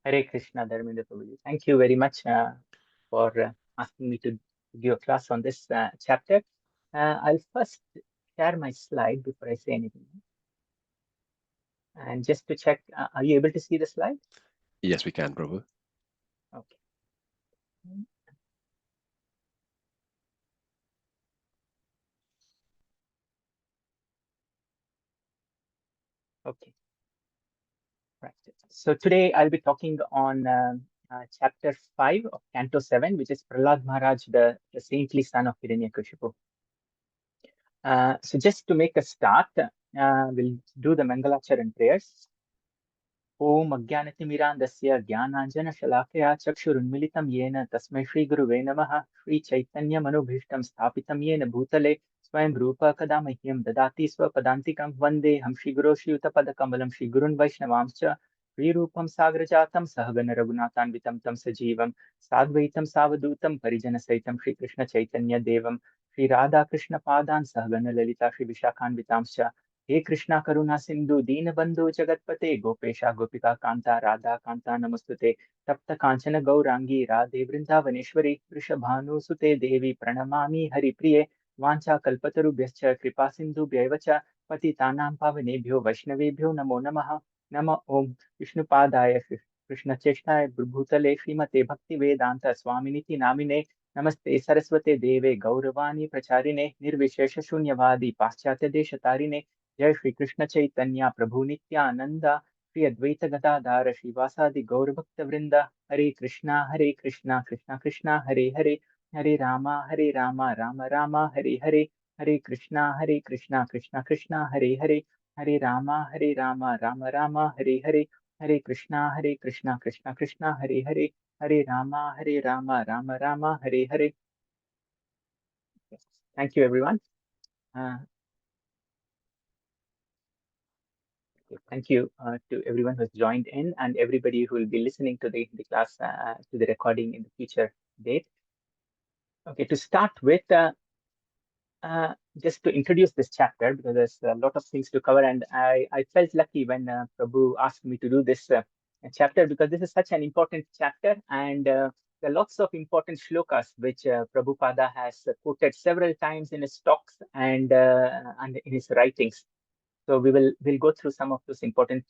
Hare Krishna, Dharmendra Prabhuji. Thank you very much for asking me to give a class on this chapter. I'll first share my slide before I say anything. And just to check, are you able to see the slide? Yes, we can, Prabhu. Okay. Okay. Right. So today I'll be talking on chapter 5 of Canto 7, which is Prahlāda Mahārāja, the saintly son of Hiraṇyakaśipu. So just to make a start, we'll do the Mangalacharan prayers. Om Ajnanatimirandasya Jnananjana-Shalakaya Chakshurunmilitam Yena Tasmai Shri Guruve Namaha Shri Chaitanya Manobhishtam Sthapitam Yena Bhutale Swayam Rupa Kadamahyam Dadati Swapadantikam Vandeham Shri Guru Shri Utapadakambalam Shri Gurun Vaishnavamscha Shri Rupam Sagrajatam Sahagana Raghunathanvitam Tam Sajivam Sadvaitam Savadutam Parijana Saitam Shri Krishna Chaitanya Devam Shri Radha Krishna Padan Sahagana Lalita Shri Vishakhanvitamscha हे कृष्णा करुणा सिंधु दीन बंधु जगतपते गोपेशा गोपिका कांता राधा कांता नमस्तुते तप्त कांचन गौरांगी राधे वृंदावनेश्वरी वृषभानुसुते देवी प्रणमामि हरिप्रिये वांछा कल्पतरुभ्यश्च कृपा सिन्धुभ्यैव च पतितानां पावनेभ्यो वैष्णवेभ्यो नमो नमः नमः ओम विष्णुपादाय कृष्णचेष्टाय भूतले श्रीमते भक्तिवेदांत स्वामिनिति नामिने नमस्ते सरस्वते देवे गौरवाणी प्रचारिणे निर्विशेष शून्यवादी पाश्चात्य देशतारिणे जय श्री कृष्ण चैतन्य प्रभु नित्यानंद श्री अद्वैत गदाधार श्रीवासादि गौर भक्त वृंद हरे Krishna Krishna Krishna Hare Hare Hare Rama Ram Ram Hare Hare Hare Krishna Krishna Krishna Hare Hare Hare Rama Ram Ram Hare Hare Hare Krishna Krishna Krishna Hare Hare Hare Rama Ram Ram Hare Hare. Thank you, everyone. Thank you to everyone who's joined in and everybody who will be listening to the class, to the recording in the future date. Okay, to start with, just to introduce this chapter, because there's a lot of things to cover, and I felt lucky when Prabhu asked me to do this chapter, because this is such an important chapter, and there are lots of important shlokas which Prabhupada has quoted several times in his talks and in his writings. So we'll go through some of those important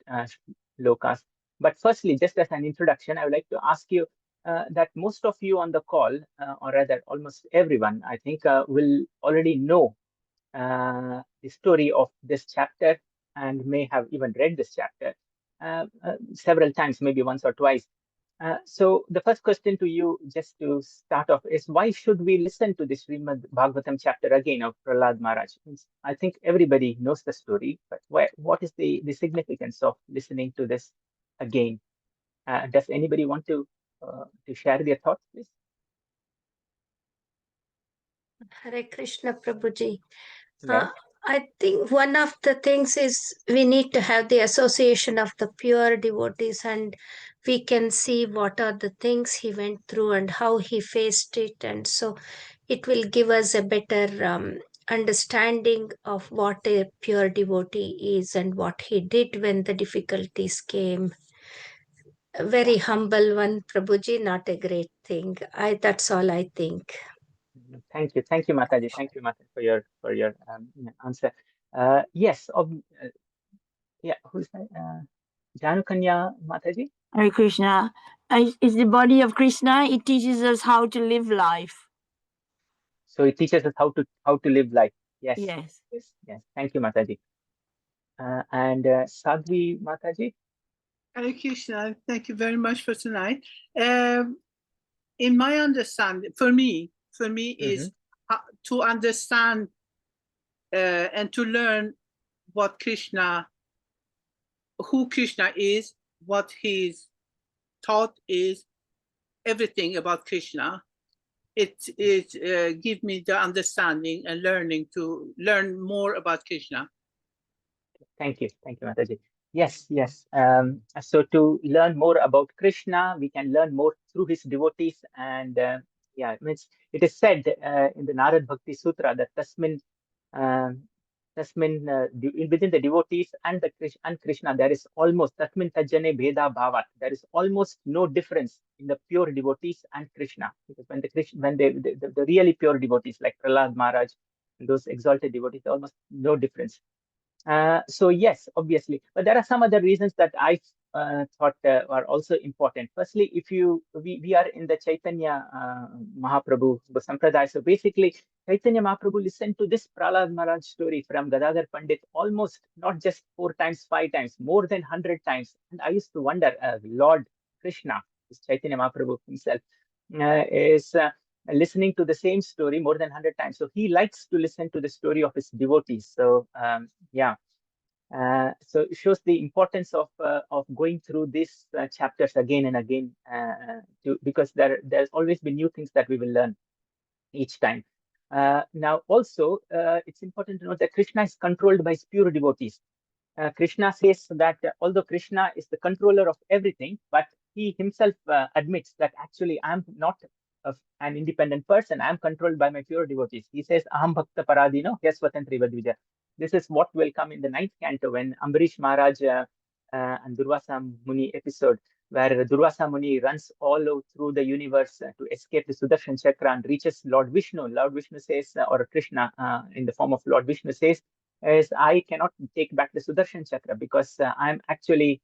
shlokas. But firstly, just as an introduction, I would like to ask you that most of you on the call, or rather almost everyone, I think, will already know the story of this chapter and may have even read this chapter several times, maybe once or twice. So the first question to you, just to start off, is why should we listen to this Srimad Bhagavatam chapter again of Prahlāda Mahārāja? I think everybody knows the story, but what is the significance of listening to this again? Does anybody want to share their thoughts, please? Hare Krishna, Prabhuji. Yes. I think one of the things is we need to have the association of the pure devotees, and we can see what are the things he went through and how he faced it. And so it will give us a better understanding of what a pure devotee is and what he did when the difficulties came. A very humble one, Prabhuji, not a great thing. That's all I think. Thank you, Mataji. Thank you, Mataji, for your answer. Yes, yeah. Who's that? Janukanya Mataji. Hare Krishna. It's the body of Krishna. It teaches us how to live life. So it teaches us how to live life. Yes. Yes. Yes. Thank you, Mataji. And Sadhvi Mataji. Hare Krishna, thank you very much for tonight. In my understanding, for me is to understand and to learn what Krishna, who Krishna is, what his thought is, everything about Krishna. It give me the understanding and learning to learn more about Krishna. Thank you, Mataji. Yes. So to learn more about Krishna, we can learn more through his devotees, and it is said in the Narad Bhakti Sutra that Tasmin Tasmin, within the devotees and Krishna, there is almost Tasmin Tajjane Bheda Bhavat. There is almost no difference in the pure devotees and Krishna. Because when the really pure devotees like Prahlāda Maharaj, those exalted devotees, almost no difference. So yes, obviously, but there are some other reasons that I thought are also important. Firstly, if we are in the Chaitanya Mahaprabhu Sampradaya, so basically Chaitanya Mahaprabhu listened to this Prahlāda Maharaj story from Gadadhar Pandit almost not just 4 times, 5 times, more than 100 times. And I used to wonder, Lord Krishna, this Chaitanya Mahaprabhu himself, is listening to the same story more than 100 times. So he likes to listen to the story of his devotees. So yeah. So it shows the importance of going through these chapters again and again, because there's always been new things that we will learn each time. Now, also, it's important to note that Krishna is controlled by his pure devotees. Krishna says that although Krishna is the controller of everything, but he himself admits that actually I'm not an independent person. I'm controlled by my pure devotees. He says, Aham Bhakta Paradino, Yasvatantri Vadvija. This is what will come in the 9th canto when Ambarish Maharaj and Durvasa Muni episode, where Durvasa Muni runs all through the universe to escape the Sudarshan Chakra and reaches Lord Vishnu. Lord Vishnu says, or Krishna in the form of Lord Vishnu says, is I cannot take back the Sudarshan Chakra because I'm actually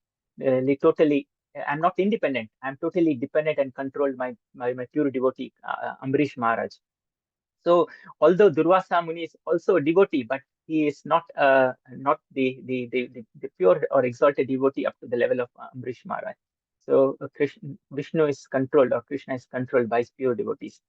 I'm not independent. I'm totally dependent and controlled by my pure devotee, Ambarish Maharaj. So although Durvasa Muni is also a devotee, but he is not the pure or exalted devotee up to the level of Ambarish Maharaj. So Vishnu is controlled, or Krishna is controlled by his pure devotees.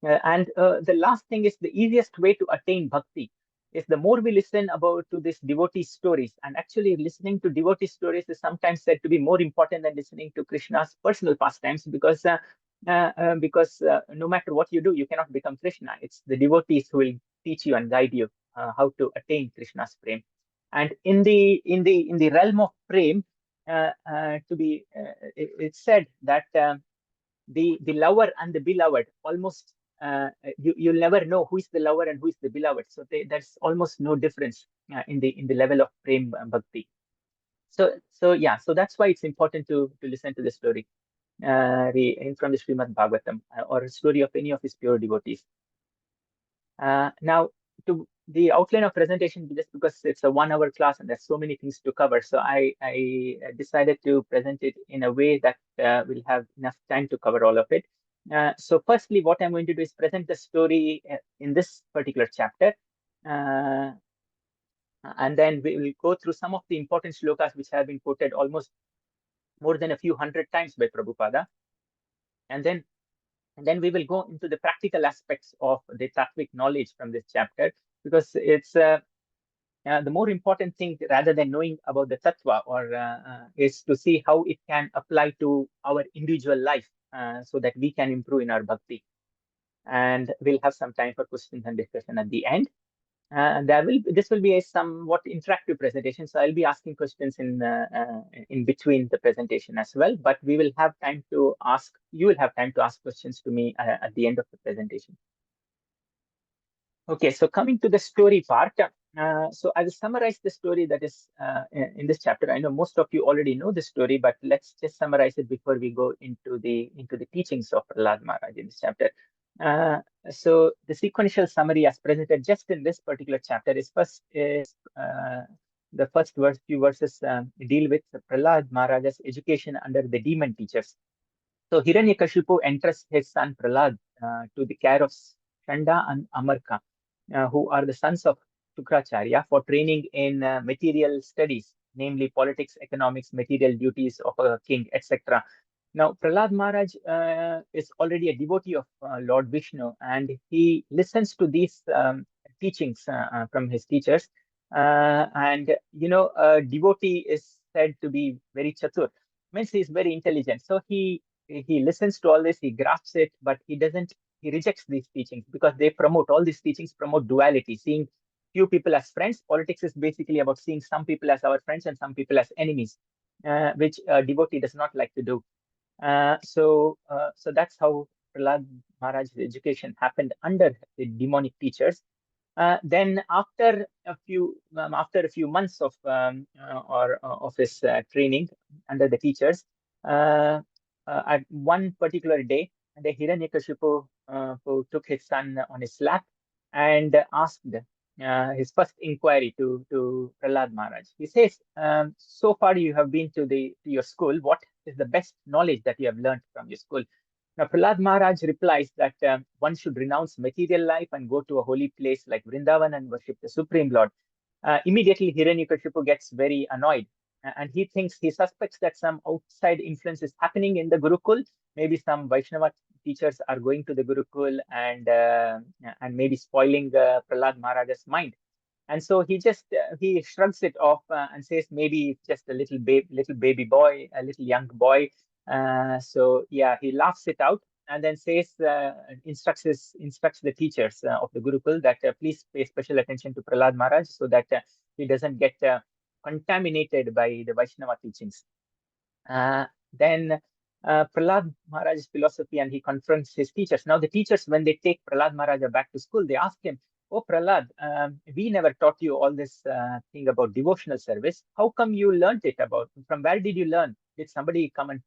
And the last thing is the easiest way to attain bhakti is the more we listen to these devotee stories. And actually listening to devotee stories is sometimes said to be more important than listening to Krishna's personal pastimes, because no matter what you do, you cannot become Krishna. It's the devotees who will teach you and guide you how to attain Krishna's prem. And in the realm of prem, it's said that the lover and the beloved almost you'll never know who is the lover and who is the beloved. So there's almost no difference in the level of prem bhakti. So yeah, so that's why it's important to listen to the story from the Srimad Bhagavatam or a story of any of his pure devotees. Now, to the outline of presentation, just because it's a 1-hour class and there's so many things to cover, so I decided to present it in a way that will have enough time to cover all of it. So firstly, what I'm going to do is present the story in this particular chapter. And then we will go through some of the important shlokas which have been quoted almost more than a few hundred times by Prabhupada. And then we will go into the practical aspects of the tattvic knowledge from this chapter, because it's the more important thing, rather than knowing about the tattva, is to see how it can apply to our individual life, so that we can improve in our bhakti. And we'll have some time for questions and discussion at the end. This will be a somewhat interactive presentation, so I'll be asking questions in between the presentation as well. But we will have time to ask. You will have time to ask questions to me at the end of the presentation. Okay, so coming to the story part. So I will summarize the story that is in this chapter. I know most of you already know the story, but let's just summarize it before we go into the teachings of Prahlāda Maharaj in this chapter. So the sequential summary as presented just in this particular chapter is the first few verses deal with Prahlāda Maharaj's education under the demon teachers. So Hiraṇyakaśipu entrusts his son Prahlāda to the care of Shanda and Amarka, who are the sons of Shukracharya, for training in material studies, namely politics, economics, material duties of a king, etc. Now, Prahlāda Maharaj is already a devotee of Lord Vishnu, and he listens to these teachings from his teachers. And a devotee is said to be very chatur, means he is very intelligent. So he listens to all this, he grasps it, but he rejects these teachings, because all these teachings promote duality, seeing few people as friends. Politics is basically about seeing some people as our friends and some people as enemies, which a devotee does not like to do. So that's how Prahlāda Maharaj's education happened under the demonic teachers. Then after a few months of of his training under the teachers, at one particular day, the Hiraṇyakaśipu who took his son on his lap and asked his first inquiry to Prahlāda Mahārāja. He says, so far you have been to your school. What is the best knowledge that you have learned from your school? Now, Prahlāda Mahārāja replies that one should renounce material life and go to a holy place like Vrindavan and worship the Supreme Lord. Immediately, Hiraṇyakaśipu gets very annoyed, and he suspects that some outside influence is happening in the Gurukul. Maybe some Vaishnava teachers are going to the Gurukul and maybe spoiling Prahlāda Mahārāja's mind. And so he shrugs it off and says maybe it's just a little baby boy, a little young boy. So yeah, he laughs it out and then says, instructs the teachers of the Gurukul that please pay special attention to Prahlāda Mahārāja so that he doesn't get contaminated by the Vaishnava teachings. Then Prahlāda Mahārāja's philosophy, and he confronts his teachers. Now the teachers, when they take Prahlāda Mahārāja back to school, they ask him, "Oh Prahlāda, we never taught you all this thing about devotional service. How come you learned it from where did you learn? Did somebody come and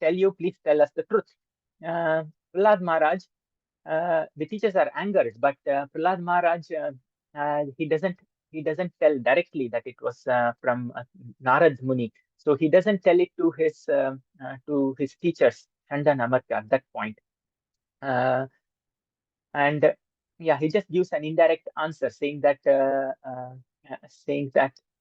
tell you? Please tell us the truth." Prahlāda Mahārāja, the teachers are angered, but Prahlāda Mahārāja, he doesn't tell directly that it was from Narad Muni. So he doesn't tell it to his teachers, Chanda and Amartya, at that point. And yeah, he just gives an indirect answer saying that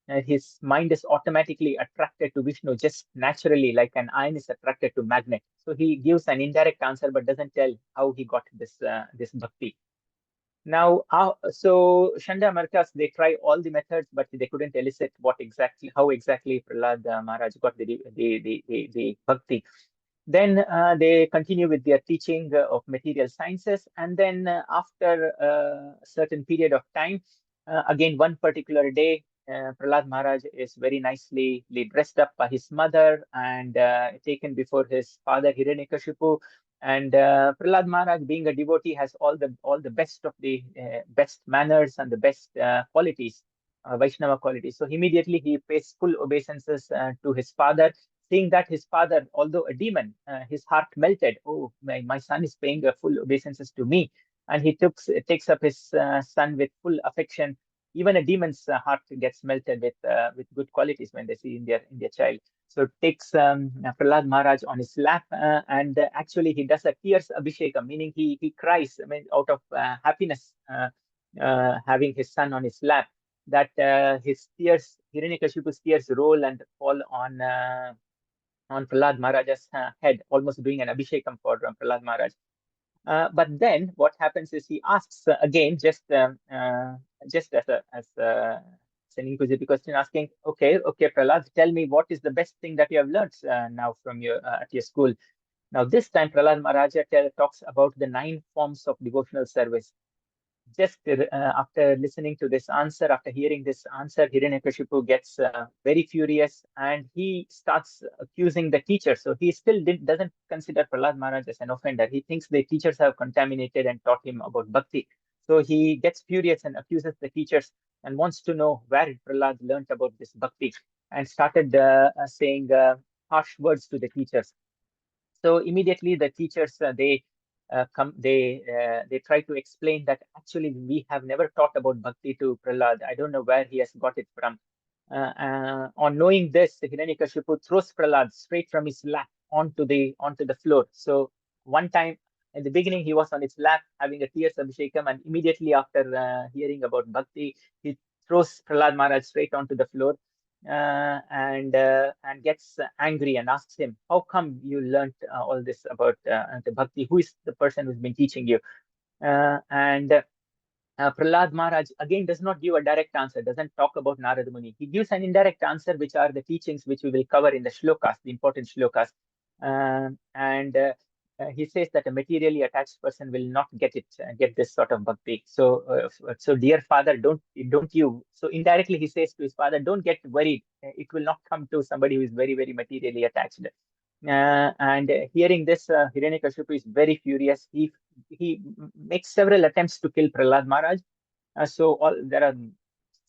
his mind is automatically attracted to Vishnu just naturally, like an iron is attracted to magnet. So he gives an indirect answer, but doesn't tell how he got this bhakti. Now, so Chanda Amartyas, they try all the methods, but they couldn't elicit how exactly Prahlāda Mahārāja got the bhakti. Then they continue with their teaching of material sciences, and then after a certain period of time, again one particular day, Prahlāda Mahārāja is very nicely dressed up by his mother and taken before his father Hiraṇyakaśipu. And Prahlāda Mahārāja, being a devotee, has all the best of the best manners and the best qualities, Vaishnava qualities. So immediately he pays full obeisances to his father. Seeing that his father, although a demon, his heart melted. Oh, my son is paying full obeisances to me, and he takes up his son with full affection. Even a demon's heart gets melted with good qualities when they see in their child. So takes Prahlāda Mahārāja on his lap, and actually he does a tears abhishekam, meaning he cries, out of happiness having his son on his lap. That his tears, Hiraṇyakashipu's tears, roll and fall on Prahlāda Mahārāja's head, almost doing an abhishekam for Prahlāda Mahārāja. But then what happens is he asks again, just as an inquisitive question, asking, okay, Prahlāda, tell me what is the best thing that you have learned now from at your school. Now this time Prahlāda Mahārāja talks about the 9 forms of devotional service. Just after listening to this answer, after hearing this answer, Hiraṇyakashipu gets very furious and he starts accusing the teacher. So he still doesn't consider Prahlāda Mahārāja as an offender. He thinks the teachers have contaminated and taught him about bhakti. So he gets furious and accuses the teachers and wants to know where Prahlāda learned about this bhakti, and started saying harsh words to the teachers. So immediately the teachers, they try to explain that actually we have never taught about bhakti to Prahlāda. I don't know where he has got it from. On knowing this, Hiraṇyakashipu throws Prahlāda straight from his lap onto the floor. So one time in the beginning, he was on his lap having a tears abhishekam, and immediately after hearing about bhakti, he throws Prahlāda Mahārāja straight onto the floor. And gets angry and asks him, how come you learned all this about the bhakti? Who is the person who's been teaching you? And Prahlāda Mahārāja again does not give a direct answer, doesn't talk about Narada Muni. He gives an indirect answer, which are the teachings which we will cover in the shlokas, the important shlokas. He says that a materially attached person will not get this sort of bhakti. So, dear father, don't you? So indirectly he says to his father, don't get worried. It will not come to somebody who is very, very materially attached. And hearing this, Hiraṇyakashipu is very furious. He makes several attempts to kill Prahlāda Mahārāja, So there are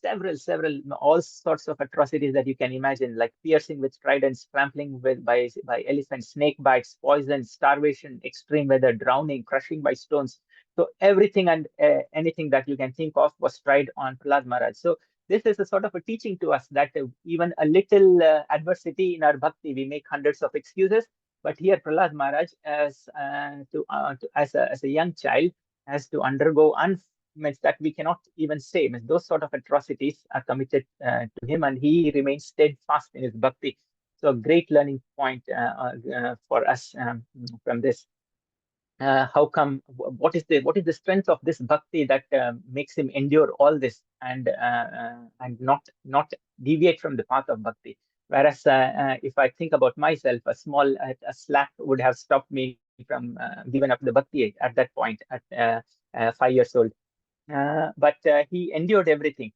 several, all sorts of atrocities that you can imagine, like piercing with tridents, trampling by elephants, snake bites, poison, starvation, extreme weather, drowning, crushing by stones. So everything and anything that you can think of was tried on Prahlāda Mahārāja. So this is a sort of a teaching to us that even a little adversity in our bhakti, we make hundreds of excuses. But here Prahlāda Mahārāja, as a young child, has to undergo means that we cannot even say. Means those sort of atrocities are committed to him, and he remains steadfast in his bhakti. So a great learning point for us from this. How come? What is the strength of this bhakti that makes him endure all this and not deviate from the path of bhakti? Whereas if I think about myself, a small a slap would have stopped me from giving up the bhakti at that point at 5 years old. But he endured everything.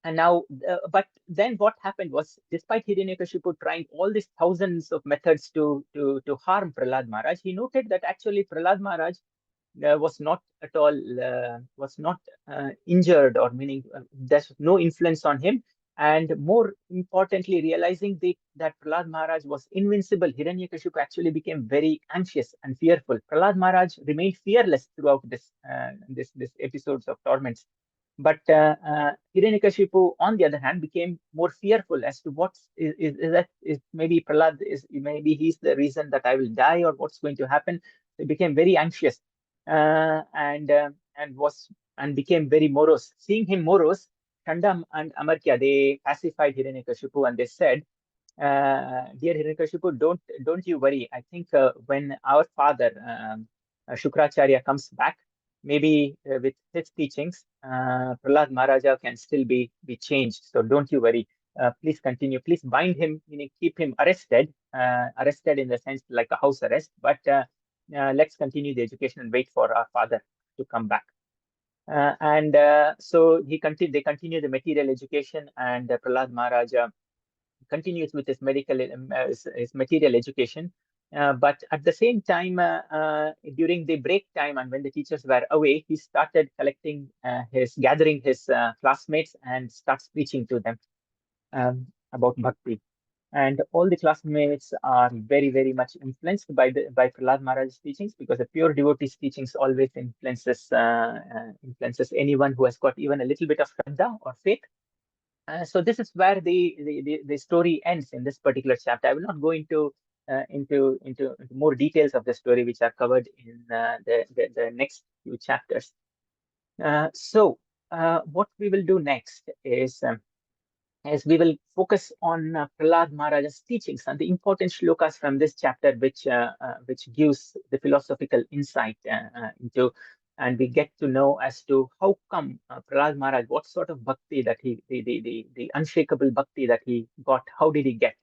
And now, but then what happened was, despite Hiraṇyakaśipu trying all these thousands of methods to harm Prahlāda Mahārāja, he noted that actually Prahlāda Mahārāja was not at all injured, or meaning there's no influence on him. And more importantly, realizing that Prahlāda Mahārāja was invincible, Hiraṇyakaśipu actually became very anxious and fearful. Prahlāda Mahārāja remained fearless throughout this episodes of torments. But Hiraṇyakaśipu, on the other hand, became more fearful as to what is maybe Prahlāda maybe he's the reason that I will die, or what's going to happen. He became very anxious and became very morose. Seeing him morose, Chanda and Amartya, they pacified Hiraṇyakaśipu and they said, "Dear Hiraṇyakaśipu, don't you worry. I think when our father Shukracharya comes back, maybe with his teachings, Prahlāda Mahārāja can still be changed. So don't you worry. Please continue. Please bind him, meaning keep him arrested in the sense like a house arrest. But let's continue the education and wait for our father to come back." So they continue the material education, and Prahlāda Mahārāja continues with his material education. But at the same time, during the break time and when the teachers were away, he started gathering his classmates and starts preaching to them about bhakti. And all the classmates are very, very much influenced by Prahlāda Mahārāja's teachings, because the pure devotee's teachings always influences anyone who has got even a little bit of shraddha or faith. So this is where the story ends in this particular chapter. I will not go into more details of the story, which are covered in the next few chapters. So what we will do next is we will focus on Prahlāda Mahārāja's teachings and the important shlokas from this chapter, which gives the philosophical insight into. And we get to know as to how come Prahlāda Mahārāja, what sort of bhakti that the unshakable bhakti that he got, how did he get?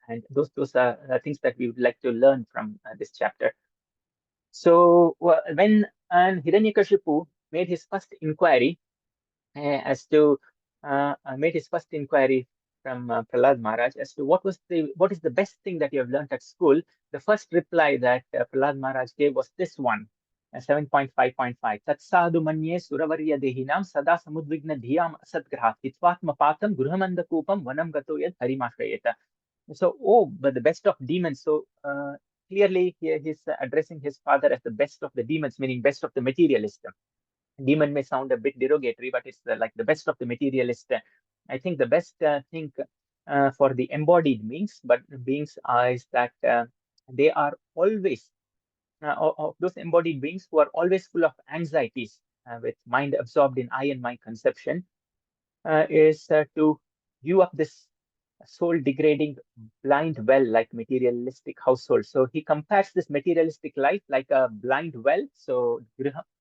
And those are things that we would like to learn from this chapter. So when Hiraṇyakaśipu made his first inquiry from Prahlāda Mahārāja as to what is the best thing that you have learned at school, the first reply that Prahlāda Mahārāja gave was this one. 7.5.5 Tatsadu manye suravarya dehinam sada samudvigna dhiyam asatgrahat hitvatma patam gruhamanda kupam vanam gato yad harimashrayeta. So, but the best of demons. So clearly here he's addressing his father as the best of the demons, meaning best of the materialist. Demon may sound a bit derogatory, but it's like the best of the materialist. I think the best thing for the embodied beings is that they are always of those embodied beings who are always full of anxieties, with mind absorbed in I and my conception, is to view up this soul degrading blind well like materialistic household. So he compares this materialistic life like a blind well, so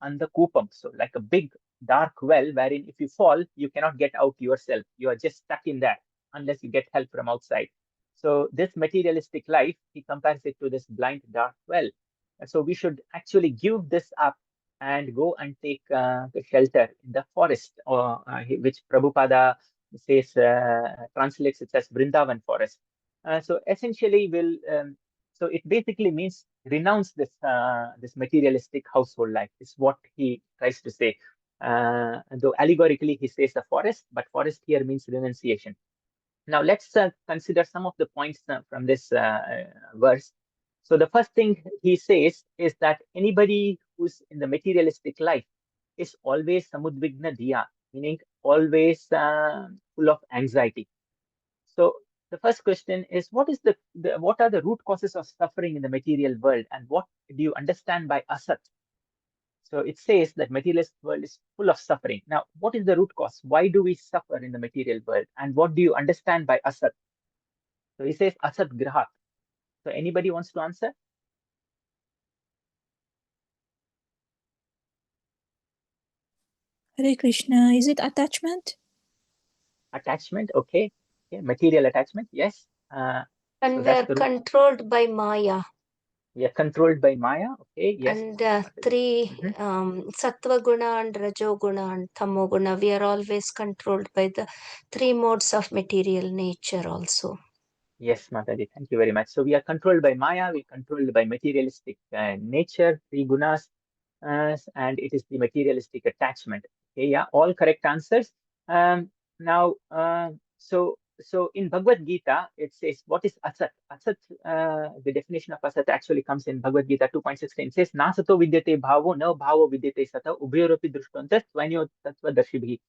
anda kupam, so like a big dark well wherein if you fall you cannot get out yourself, you are just stuck in there unless you get help from outside. So this materialistic life, he compares it to this blind dark well. So we should actually give this up and go and take shelter in the forest, or which Prabhupada says, translates it as Vrindavan forest. So essentially, so it basically means renounce this materialistic household life. Is what he tries to say. Though allegorically he says the forest, but forest here means renunciation. Now let's consider some of the points from this verse. So the first thing he says is that anybody who's in the materialistic life is always samudvigna diya, meaning always full of anxiety. So the first question is, what are the root causes of suffering in the material world, and what do you understand by asat? So it says that materialist world is full of suffering. Now, what is the root cause? Why do we suffer in the material world? And what do you understand by asat? So he says asat grahat. So anybody wants to answer? Hare Krishna, is it attachment? Attachment, okay. Material attachment, yes. And so we that's are the root. controlled by Maya. We are controlled by Maya, okay, yes. And three Mhm. Sattva Guna and Rajo Guna and Tamo Guna, we are always controlled by the three modes of material nature also. Yes, Mataji, thank you very much. So we are controlled by Maya, we are controlled by materialistic nature, three gunas, and it is the materialistic attachment. Okay, yeah, all correct answers. Now, so in Bhagavad Gita, it says, what is asat? Asat, the definition of asat actually comes in Bhagavad Gita 2.16. It says, nasato vidyate bhavo, no bhavo vidyate sata, ubhayorapi drushtantas, tvanyo tattva darshibhi.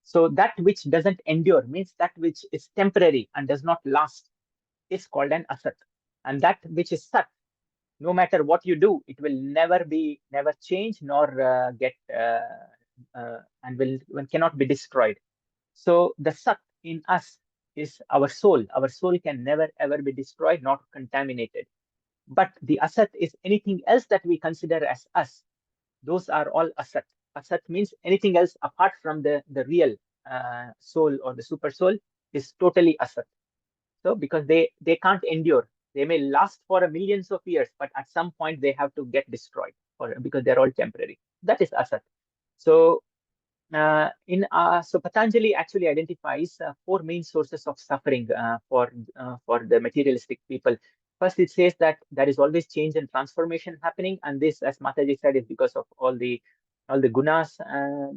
So that which doesn't endure means that which is temporary and does not last is called an asat. And that which is sat, no matter what you do, it will never change nor get and cannot be destroyed. So the sat in us is our soul. Our soul can never ever be destroyed, not contaminated. But the asat is anything else that we consider as us. Those are all asat. Asat means anything else apart from the real soul or the super soul is totally asat. So because they can't endure, they may last for millions of years, but at some point they have to get destroyed, or because they're all temporary. That is asat. So so Patanjali actually identifies four main sources of suffering for the materialistic people. First, it says that there is always change and transformation happening, and this, as Mataji said, is because of all the gunas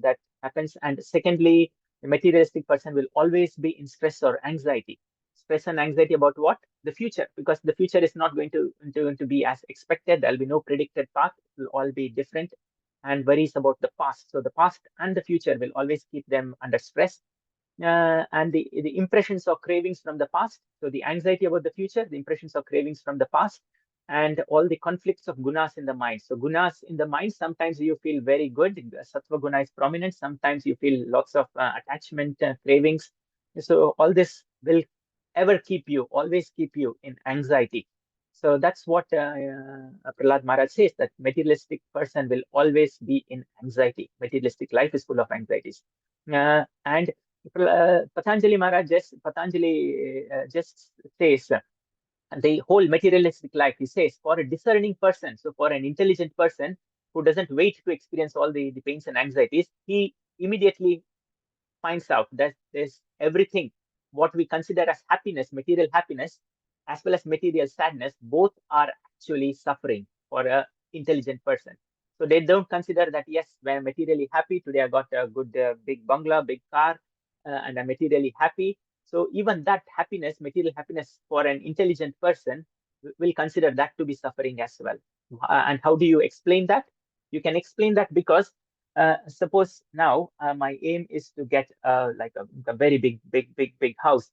that happens. And secondly, the materialistic person will always be in stress or anxiety. Stress and anxiety about what? The future, because the future is not going to be as expected. There'll be no predicted path. It will all be different, and worries about the past. So the past and the future will always keep them under stress. And the impressions or cravings from the past. So the anxiety about the future, the impressions or cravings from the past, and all the conflicts of gunas in the mind. So gunas in the mind, sometimes you feel very good. Sattva guna is prominent. Sometimes you feel lots of attachment, cravings. So all this will always keep you in anxiety. So that's what Prahlāda Mahārāja says, that materialistic person will always be in anxiety. Materialistic life is full of anxieties. And Patanjali Mahārāja just says the whole materialistic life, he says, for a discerning person, so for an intelligent person who doesn't wait to experience all the pains and anxieties, he immediately finds out that there's everything, what we consider as happiness, material happiness, as well as material sadness, both are actually suffering for an intelligent person. So they don't consider that, yes, when I'm materially happy, today I got a good big bungalow, big car, and I'm materially happy. So even that happiness, material happiness for an intelligent person, will consider that to be suffering as well. And how do you explain that? You can explain that because suppose now my aim is to get like a very big house.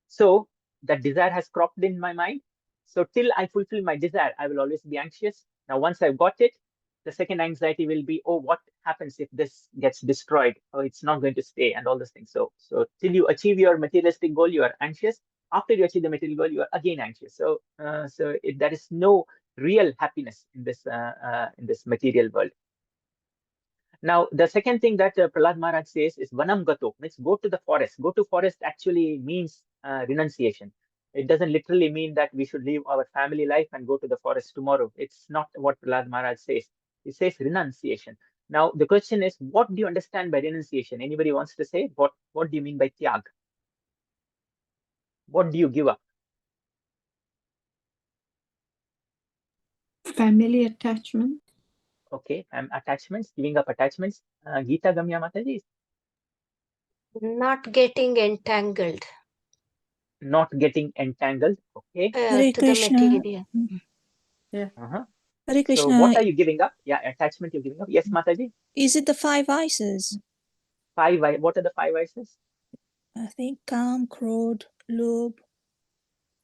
So that desire has cropped in my mind. So till I fulfill my desire, I will always be anxious. Now, once I've got it, the second anxiety will be, oh, what happens if this gets destroyed? Oh, it's not going to stay, and all those things. So till you achieve your materialistic goal, you are anxious. After you achieve the material goal, you are again anxious. So there is no real happiness in this material world. Now, the second thing that Prahlāda Mahārāja says is Vanam Gato, means go to the forest. Go to forest actually means renunciation. It doesn't literally mean that we should leave our family life and go to the forest tomorrow. It's not what Prahlāda Mahārāja says. It says renunciation. Now, the question is, what do you understand by renunciation? Anybody wants to say? What do you mean by tyag? What do you give up? Family attachment. Okay, attachments, giving up attachments. Geeta Gamya Mataji, Not getting entangled not getting entangled. Okay. Hare to the Krishna. material. Uh-huh. Hare So Krishna. what are you giving up? Yeah, attachment you're giving up. Yes, Mataji. Is it the 5 vices? What are the 5 vices? I think Kam, Krodh, Lobh.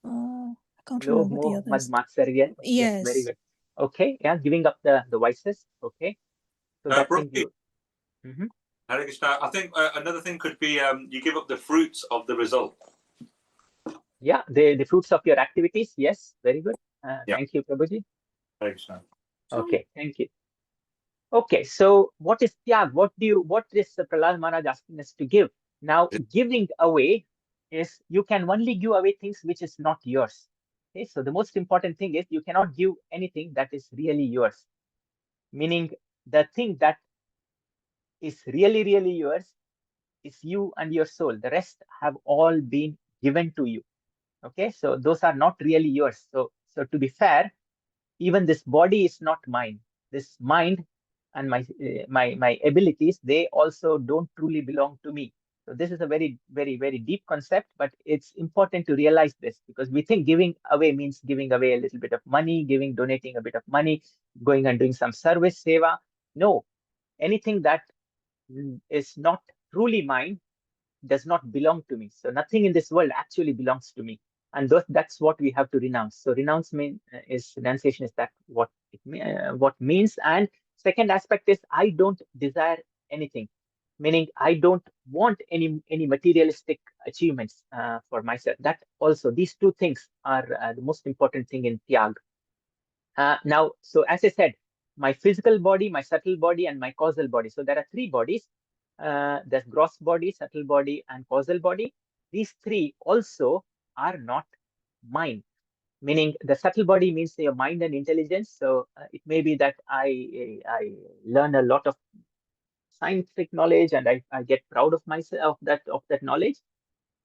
I can't Lobh, remember the Moh, Mad, others. Matsarya. Yes, very Yes. good. Okay, yeah, giving up the vices. Okay. So that means Prabhuji, you. Hare Krishna. I think another thing could be you give up the fruits of the result. Yeah, the fruits of your activities. Yes, very good. Yeah. Thank you, Prabhuji. Hare Krishna. Okay, thank you. Okay, so what is tyag? What is Prahlāda Maharaj asking us to give? Now, giving away is you can only give away things which is not yours. Okay, so the most important thing is you cannot give anything that is really yours. Meaning the thing that is really, really yours is you and your soul. The rest have all been given to you. Okay, so those are not really yours. So to be fair, even this body is not mine. This mind and my abilities, they also don't truly belong to me. So this is a very, very, very deep concept, but it's important to realize this because we think giving away means giving away a little bit of money, donating a bit of money, going and doing some service, seva. No, anything that is not truly mine does not belong to me. So nothing in this world actually belongs to me. And that's what we have to renounce. So renunciation is that what what means. And second aspect is I don't desire anything, meaning I don't want any materialistic achievements for myself. That also, these two things are the most important thing in tyag. Now, so as I said, my physical body, my subtle body, and my causal body. So there are 3 bodies. There's gross body, subtle body, and causal body. These 3 also are not mine. Meaning the subtle body means your mind and intelligence. So it may be that I learn a lot of scientific knowledge and I get proud of myself of that knowledge.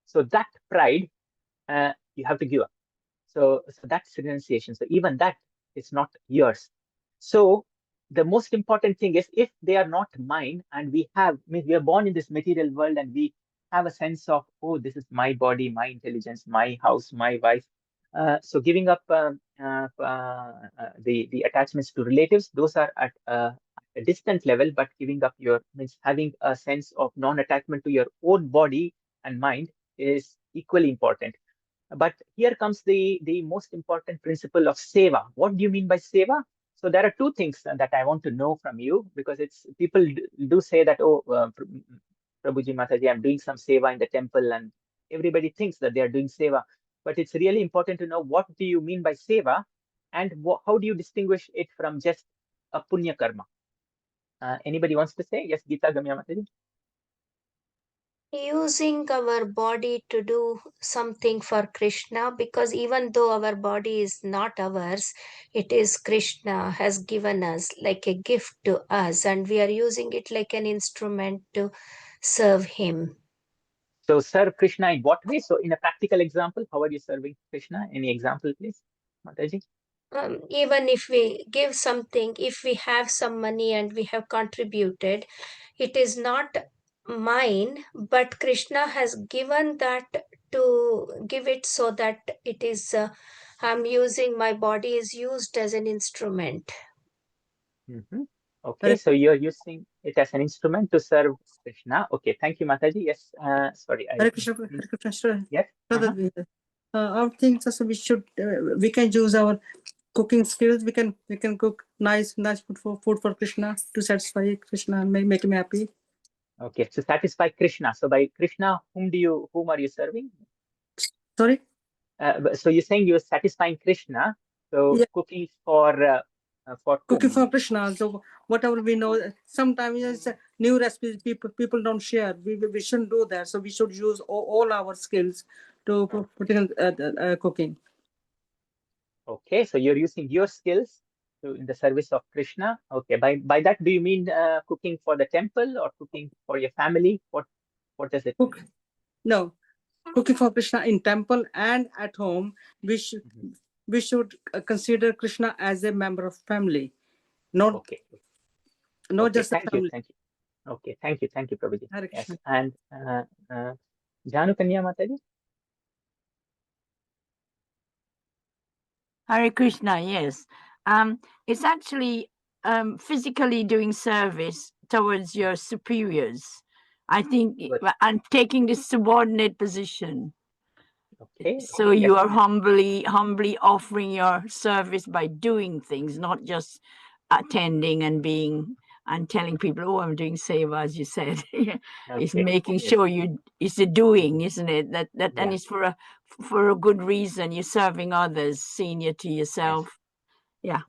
So that pride you have to give up. So that's renunciation. So even that is not yours. So the most important thing is if they are not mine and we are born in this material world and we have a sense of, oh, this is my body, my intelligence, my house, my wife. So giving up the attachments to relatives, those are at a distant level, but giving up means having a sense of non-attachment to your own body and mind is equally important. But here comes the most important principle of seva. What do you mean by seva? So there are 2 things that I want to know from you, because it's people do say that, oh, Prabhuji Mataji, I'm doing some seva in the temple, and everybody thinks that they are doing seva. But it's really important to know what do you mean by seva, and how do you distinguish it from just a punya karma? Anybody wants to say? Yes, Geeta Gamya Mataji. Using our body to do something for Krishna, because even though our body is not ours, it is Krishna has given us like a gift to us, and we are using it like an instrument to serve him. So serve Krishna in what way? So in a practical example, how are you serving Krishna? Any example, please, Mataji? Even if we give something, if we have some money and we have contributed, it is not mine, but Krishna has given that to give it so that it is, I'm using, my body is used as an instrument. Okay, so you're using it as an instrument to serve Krishna. Okay, thank you, Mataji. Yes, sorry. Hare Krishna, Hare Krishna. Yes. I think so we should we can use our cooking skills. We can cook nice food for Krishna to satisfy Krishna and make him happy. Okay, to satisfy Krishna. So by Krishna, whom are you serving? Sorry. So you're saying you're satisfying Krishna. So cooking for cooking whom? for Krishna. So whatever we know, sometimes it's new recipes people don't share. We shouldn't do that. So we should use all our skills to put in cooking. Okay, so you're using your skills in the service of Krishna. Okay, by that do you mean cooking for the temple or cooking for your family? What does it mean? No, cooking for Krishna in temple and at home. We should consider Krishna as a member of family. Not okay. No, Okay, just the thank you, family. thank you. Okay, thank you, Prabhuji. Hare Yes, Krishna. and Janu Kanya Mataji. Hare Krishna, yes. It's actually physically doing service towards your superiors. I think, Good. and taking this subordinate position. Okay. So okay, you yes. are humbly offering your service by doing things, not just attending and being and telling people, "Oh, I'm doing seva," as you said. It's Okay, making yes. sure it's a doing, isn't it? That and Yeah. it's for a good reason. You're serving others, senior to yourself. Yeah.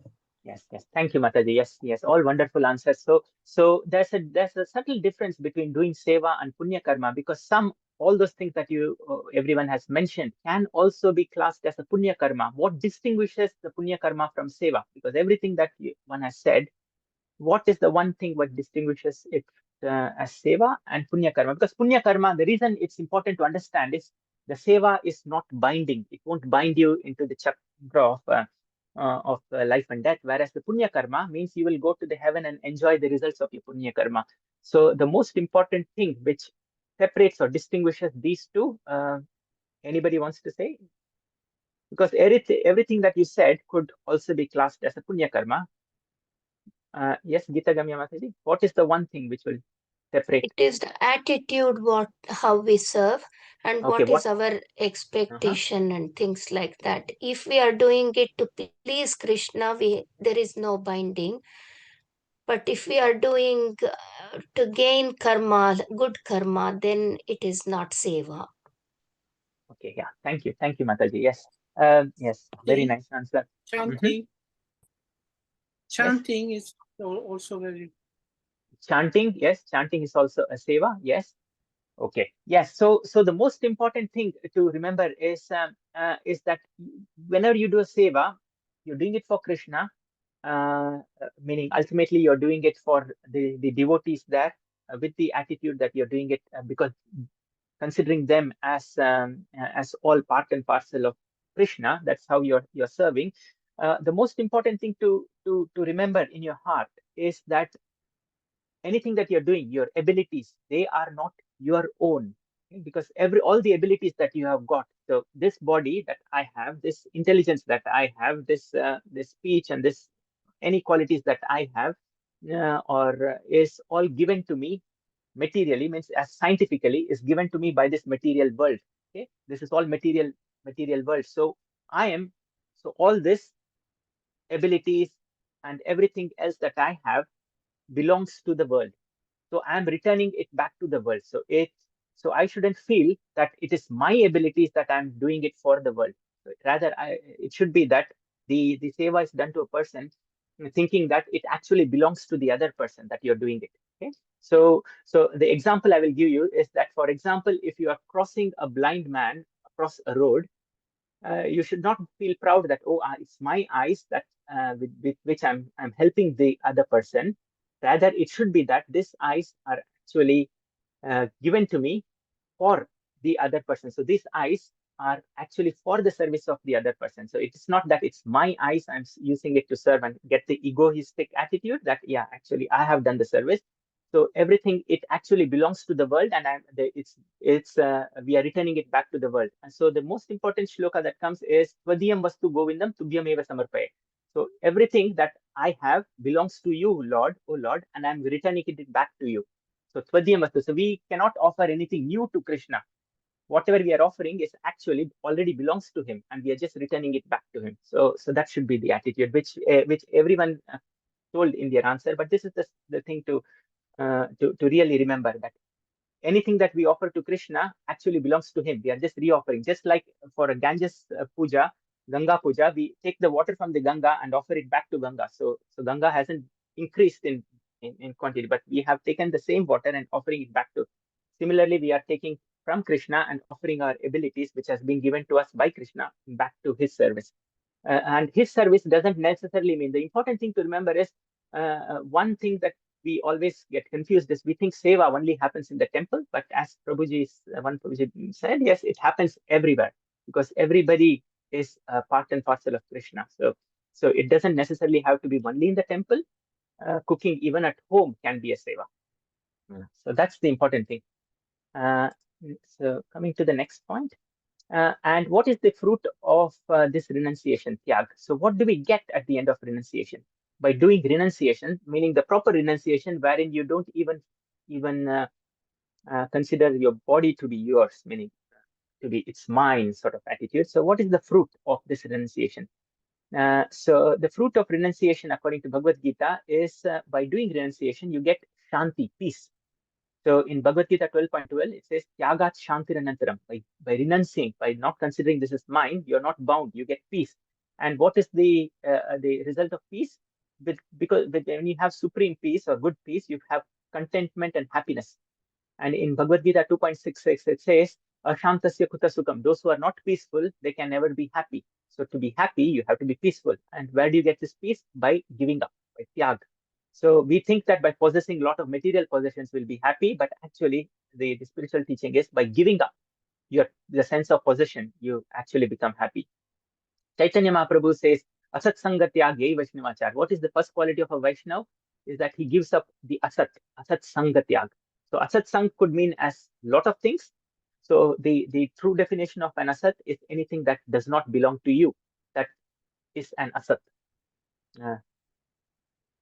Yes, yes. Thank you, Mataji. Yes, yes. All wonderful answers. So there's a subtle difference between doing seva and punya karma, because all those things that everyone has mentioned can also be classed as a punya karma. What distinguishes the punya karma from seva? Because everything that one has said, what is the one thing what distinguishes it as seva and punya karma? Because punya karma, the reason it's important to understand is the seva is not binding. It won't bind you into the chakra of life and death, whereas the punya karma means you will go to the heaven and enjoy the results of your punya karma. So the most important thing which separates or distinguishes these two, anybody wants to say? Because everything that you said could also be classed as a punya karma. Yes, Gita Gamya Mataji, what is the one thing which will separate? It is the attitude, how we serve, and Okay, what is our expectation and things like that. If we are doing it to please Krishna, there is no binding. But if we are doing to gain karma, good karma, then it is not seva. Okay, yeah, thank you, Mataji. Yes, yes, very nice answer. Chanting. Chanting is also very. Chanting, yes, chanting is also a seva. Yes. Okay. Yes. So the most important thing to remember is that whenever you do a seva, you're doing it for Krishna, meaning ultimately you're doing it for the devotees there, with the attitude that you're doing it because considering them as all part and parcel of Krishna. That's how you're serving. The most important thing to remember in your heart is that anything that you're doing, your abilities, they are not your own, okay? Because all the abilities that you have got, so this body that I have, this intelligence that I have, this speech and this any qualities that I have, or is all given to me materially, means as scientifically is given to me by this material world. Okay, this is all material world. So I am, so all this abilities and everything else that I have belongs to the world. So I'm returning it back to the world. So I shouldn't feel that it is my abilities that I'm doing it for the world. So rather, it should be that the seva is done to a person thinking that it actually belongs to the other person that you're doing it. Okay. So the example I will give you is that, for example, if you are crossing a blind man across a road, you should not feel proud that, oh, it's my eyes that with which I'm helping the other person. Rather, it should be that these eyes are actually given to me for the other person. So these eyes are actually for the service of the other person. So it's not that it's my eyes, I'm using it to serve and get the egoistic attitude that, yeah, actually I have done the service. So everything, it actually belongs to the world, and we are returning it back to the world. And so the most important shloka that comes is Tvadiyam Vastu Govindam Tubhyam Eva Samarpaye. So everything that I have belongs to you, Lord, oh Lord, and I'm returning it back to you. So Tvadiyam Vastu. So we cannot offer anything new to Krishna. Whatever we are offering is actually already belongs to him, and we are just returning it back to him. So that should be the attitude which everyone told in their answer. But this is the thing to really remember, that anything that we offer to Krishna actually belongs to him. We are just reoffering. Just like for a Ganges puja, Ganga puja, we take the water from the Ganga and offer it back to Ganga. So Ganga hasn't increased in quantity, but we have taken the same water and offering it back to. Similarly, we are taking from Krishna and offering our abilities, which has been given to us by Krishna, back to his service. And his service doesn't necessarily mean, the important thing to remember is one thing that we always get confused is we think seva only happens in the temple, but as Prabhuji said, yes, it happens everywhere, because everybody is part and parcel of Krishna. So it doesn't necessarily have to be only in the temple. cooking even at home can be a seva. So that's the important thing. So coming to the next point. And what is the fruit of this renunciation, tyag? So what do we get at the end of renunciation? By doing renunciation, meaning the proper renunciation, wherein you don't even consider your body to be yours, meaning to be it's mine sort of attitude. So what is the fruit of this renunciation? So the fruit of renunciation, according to Bhagavad Gita, is by doing renunciation, you get shanti, peace. So in Bhagavad Gita 12.12, it says, Tyagat Shantiranantaram. By renunciating, by not considering this is mine, you're not bound, you get peace. And what is the result of peace? Because when you have supreme peace or good peace, you have contentment and happiness. And in Bhagavad Gita 2.66, it says, Ashantasya kuta sukam. Those who are not peaceful, they can never be happy. So to be happy, you have to be peaceful. And where do you get this peace? By giving up, by tyag. So we think that by possessing a lot of material possessions we'll be happy, but actually the spiritual teaching is by giving up the sense of possession, you actually become happy. Chaitanya Mahaprabhu says, Asat Sanga Tyage Vaishnavachar. What is the first quality of a Vaishnav? Is that he gives up the Asat Sanga Tyag. So Asat Sang could mean as lot of things. So the true definition of an Asat is anything that does not belong to you. That is an Asat.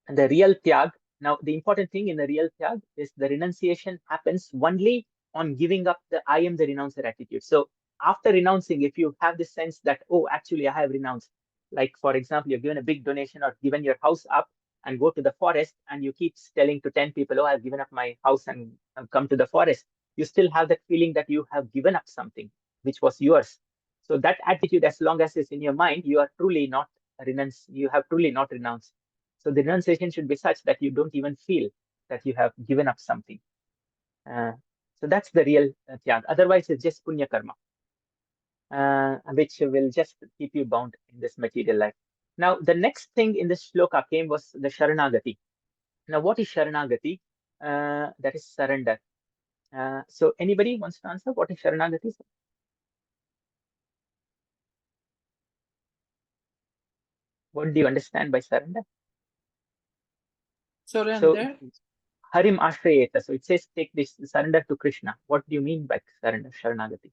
And the real Tyag, now the important thing in the real Tyag is the renunciation happens only on giving up the I am the renouncer attitude. So after renouncing, if you have this sense that, oh, actually I have renounced, like for example, you've given a big donation or given your house up and go to the forest and you keep telling to 10 people, oh, I've given up my house and I've come to the forest. You still have that feeling that you have given up something which was yours. So that attitude, as long as it's in your mind, you are truly not renounced. You have truly not renounced. So the renunciation should be such that you don't even feel that you have given up something. So that's the real tyag. Otherwise, it's just punya karma, which will just keep you bound in this material life. Now, the next thing in this shloka came was the Sharanagati. Now, what is Sharanagati? That is surrender. So anybody wants to answer what is Sharanagati? What do you understand by surrender? Surrender. So, Harim Ashrayeta. So it says take this surrender to Krishna. What do you mean by surrender, Sharanagati?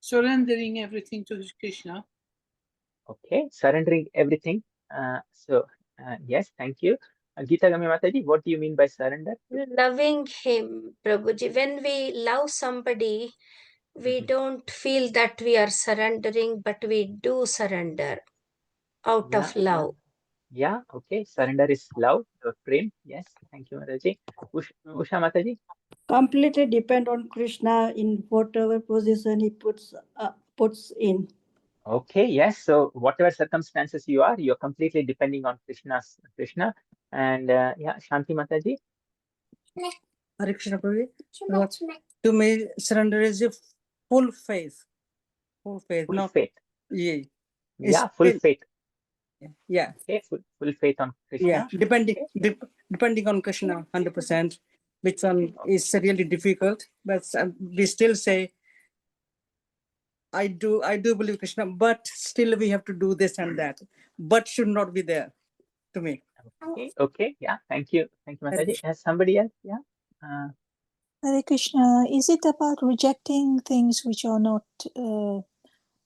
Surrendering everything to Krishna. Okay, surrendering everything. Yes, thank you. Gita Gami Mataji, what do you mean by surrender? Loving him, Prabhuji. When we love somebody, we don't feel that we are surrendering, but we do surrender out of love. Yeah, okay. Surrender is love, or prem. Yes, thank you, Mataji. Usha Mataji? Completely depend on Krishna in whatever position he puts in. Okay, yes. So whatever circumstances you're completely depending on Krishna. And yeah, Shanti Mataji? Hare Krishna, Prabhuji. To me, surrender is a full faith. Full faith. Full faith. Yeah. Yeah, full faith. Yeah. Okay, full faith on Krishna. Yeah, depending on Krishna, 100%, which one is really difficult, but we still say, I do believe Krishna, but still we have to do this and that. But should not be there to me. Okay, yeah, thank you, Mataji. Somebody else, yeah. Hare Krishna, is it about rejecting things which are not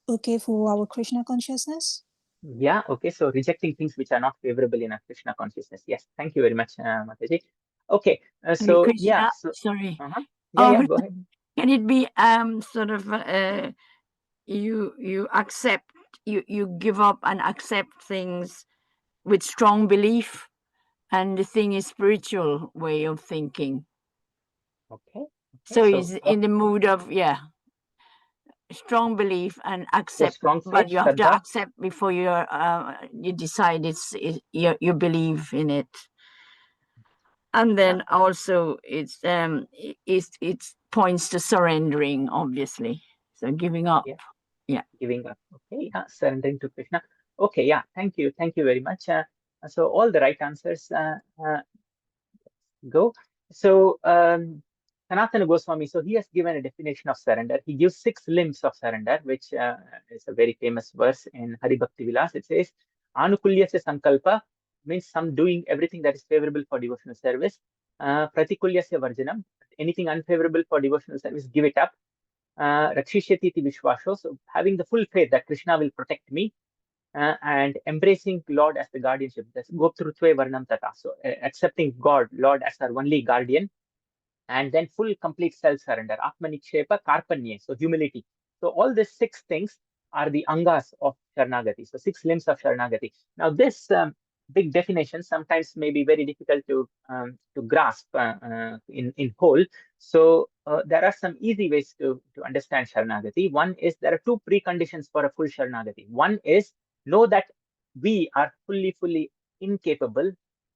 okay for our Krishna consciousness? Yeah, okay, so rejecting things which are not favorable in our Krishna consciousness. Yes, thank you very much, Mataji. Okay, so Krishna, yeah, sorry. Yeah, go ahead. Can it be sort of you accept, you give up and accept things with strong belief, and the thing is spiritual way of thinking. Okay. So he's in the mood of strong belief and accept, but you have to accept before you decide you believe in it. And then also it points to surrendering, obviously. So giving up. Yeah. Giving up. Okay. Yeah. Surrendering to Krishna. Okay. Yeah. Thank you. Thank you very much. So all the right answers go. So Sanatana Goswami, so he has given a definition of surrender. He gives 6 limbs of surrender, which is a very famous verse in Hari Bhakti Vilas. It says, Anukulyasya sankalpa means some doing everything that is favorable for devotional service. Pratikulyasya varjanam, anything unfavorable for devotional service, give it up. Rakshishyati iti vishwasho, so having the full faith that Krishna will protect me, and embracing Lord as the guardianship. That's goptrutve varnam tata. So accepting God, Lord, as our only guardian, and then full complete self-surrender. Atmanikshepa karpanye, so humility. So all these 6 things are the angas of Sharanagati. So 6 limbs of Sharanagati. Now this big definition sometimes may be very difficult to grasp in whole. So there are some easy ways to understand Sharanagati. One is there are 2 preconditions for a full Sharanagati. One is know that we are fully incapable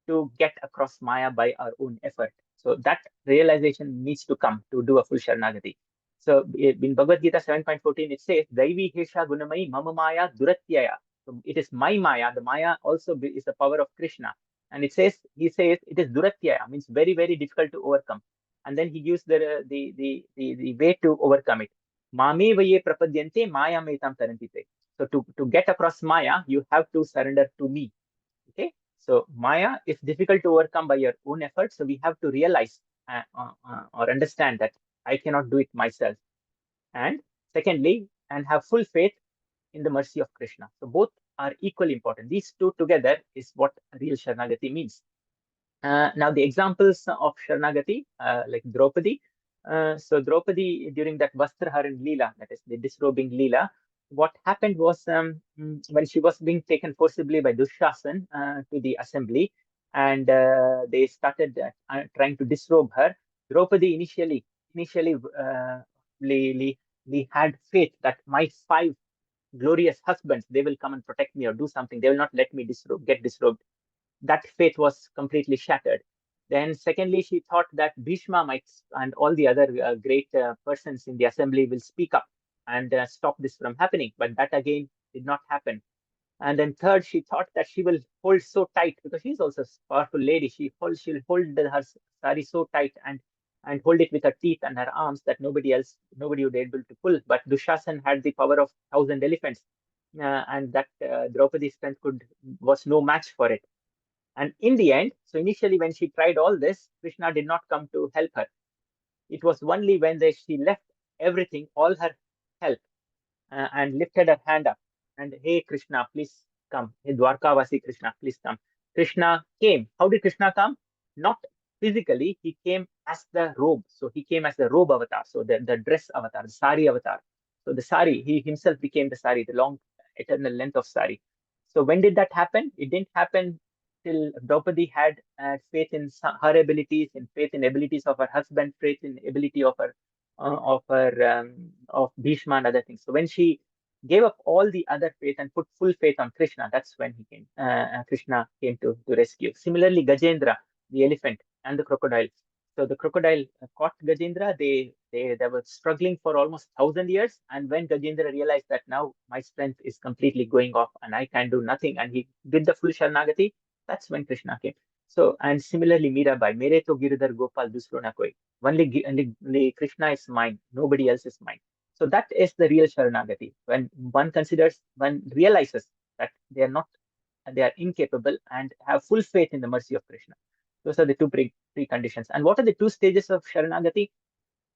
to get across Maya by our own effort. So that realization needs to come to do a full Sharanagati. So in Bhagavad Gita 7.14, it says, Daivi Hesha Gunamai Mama Maya Duratyaya. So it is my Maya. The Maya also is the power of Krishna. And he says it is Duratyaya, means very difficult to overcome. And then he gives the way to overcome it. Mame vaye prapadyante Maya metam tarantite. So to get across Maya, you have to surrender to me. Okay. So Maya is difficult to overcome by your own effort. So we have to realize or understand that I cannot do it myself. And secondly, and have full faith in the mercy of Krishna. So both are equally important. These 2 together is what real Sharanagati means. Now the examples of Sharanagati, like Draupadi. So Draupadi, during that Vastraharan Leela, that is the disrobing Leela, what happened was when she was being taken forcibly by Dushasan to the assembly, and they started trying to disrobe her. Draupadi initially had faith that my 5 glorious husbands, they will come and protect me or do something. They will not let me get disrobed. That faith was completely shattered. Then secondly, she thought that Bhishma might and all the other great persons in the assembly will speak up and stop this from happening. But that again did not happen. And then third, she thought that she will hold so tight, because she's also a powerful lady. She'll hold her sari so tight and hold it with her teeth and her arms that nobody would be able to pull. But Dushasan had the power of 1,000 elephants, and that Draupadi's strength was no match for it. And in the end, so initially when she tried all this, Krishna did not come to help her. It was only when she left everything, all her help, and lifted her hand up and, hey Krishna, please come. Hey Dwarkavasi Krishna, please come. Krishna came. How did Krishna come? Not physically, he came as the robe. So he came as the robe avatar. So the dress avatar, the sari avatar. So the sari, he himself became the sari, the long eternal length of sari. So when did that happen? It didn't happen till Draupadi had faith in her abilities, and faith in abilities of her husband, faith in ability of Bhishma and other things. So when she gave up all the other faith and put full faith on Krishna, that's when he came. Krishna came to rescue. Similarly, Gajendra, the elephant, and the crocodile. So the crocodile caught Gajendra. They were struggling for almost 1,000 years. And when Gajendra realized that now my strength is completely going off and I can do nothing, and he did the full Sharanagati, that's when Krishna came. So, and similarly, Mirabai, Mere to Giridhar Gopal Dusro na koi. Only Krishna is mine, nobody else is mine. So that is the real Sharanagati. When one realizes that they are incapable and have full faith in the mercy of Krishna. Those are the 2 preconditions. And what are the 2 stages of Sharanagati?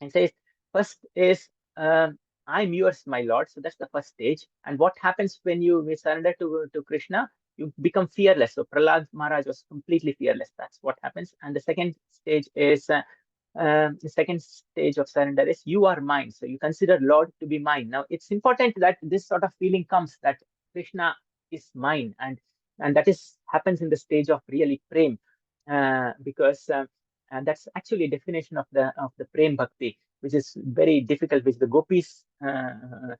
And says, first is, I'm yours, my Lord. So that's the first stage. And what happens when you surrender to Krishna? You become fearless. So Prahlāda Mahārāja was completely fearless. That's what happens. And the second stage is, the second stage of surrender is, you are mine. So you consider Lord to be mine. Now it's important that this sort of feeling comes that Krishna is mine, and that happens in the stage of really prem, because and that's actually a definition of the prem bhakti, which is very difficult, which the gopis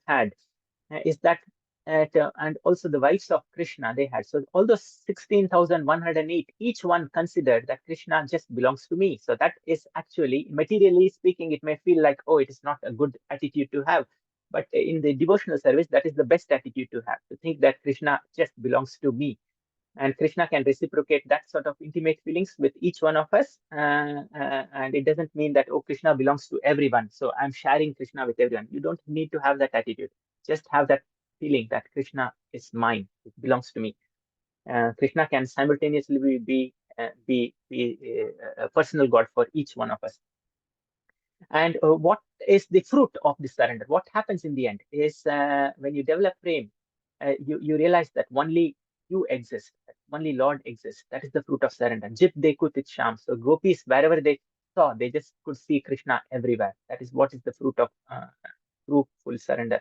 had, is that and also the wives of Krishna they had. So all those 16,108, each one considered that Krishna just belongs to me. So that is actually, materially speaking, it may feel like, oh, it is not a good attitude to have. But in the devotional service, that is the best attitude to have, to think that Krishna just belongs to me. And Krishna can reciprocate that sort of intimate feelings with each one of us. And it doesn't mean that, oh, Krishna belongs to everyone, so I'm sharing Krishna with everyone. You don't need to have that attitude. Just have that feeling that Krishna is mine, it belongs to me. Krishna can simultaneously be a personal God for each one of us. And what is the fruit of this surrender? What happens in the end is when you develop prem, you realize that only you exist, that only Lord exists. That is the fruit of surrender. Jit dekhu tit sham. So gopis, wherever they saw, they just could see Krishna everywhere. That is what is the fruit of true full surrender.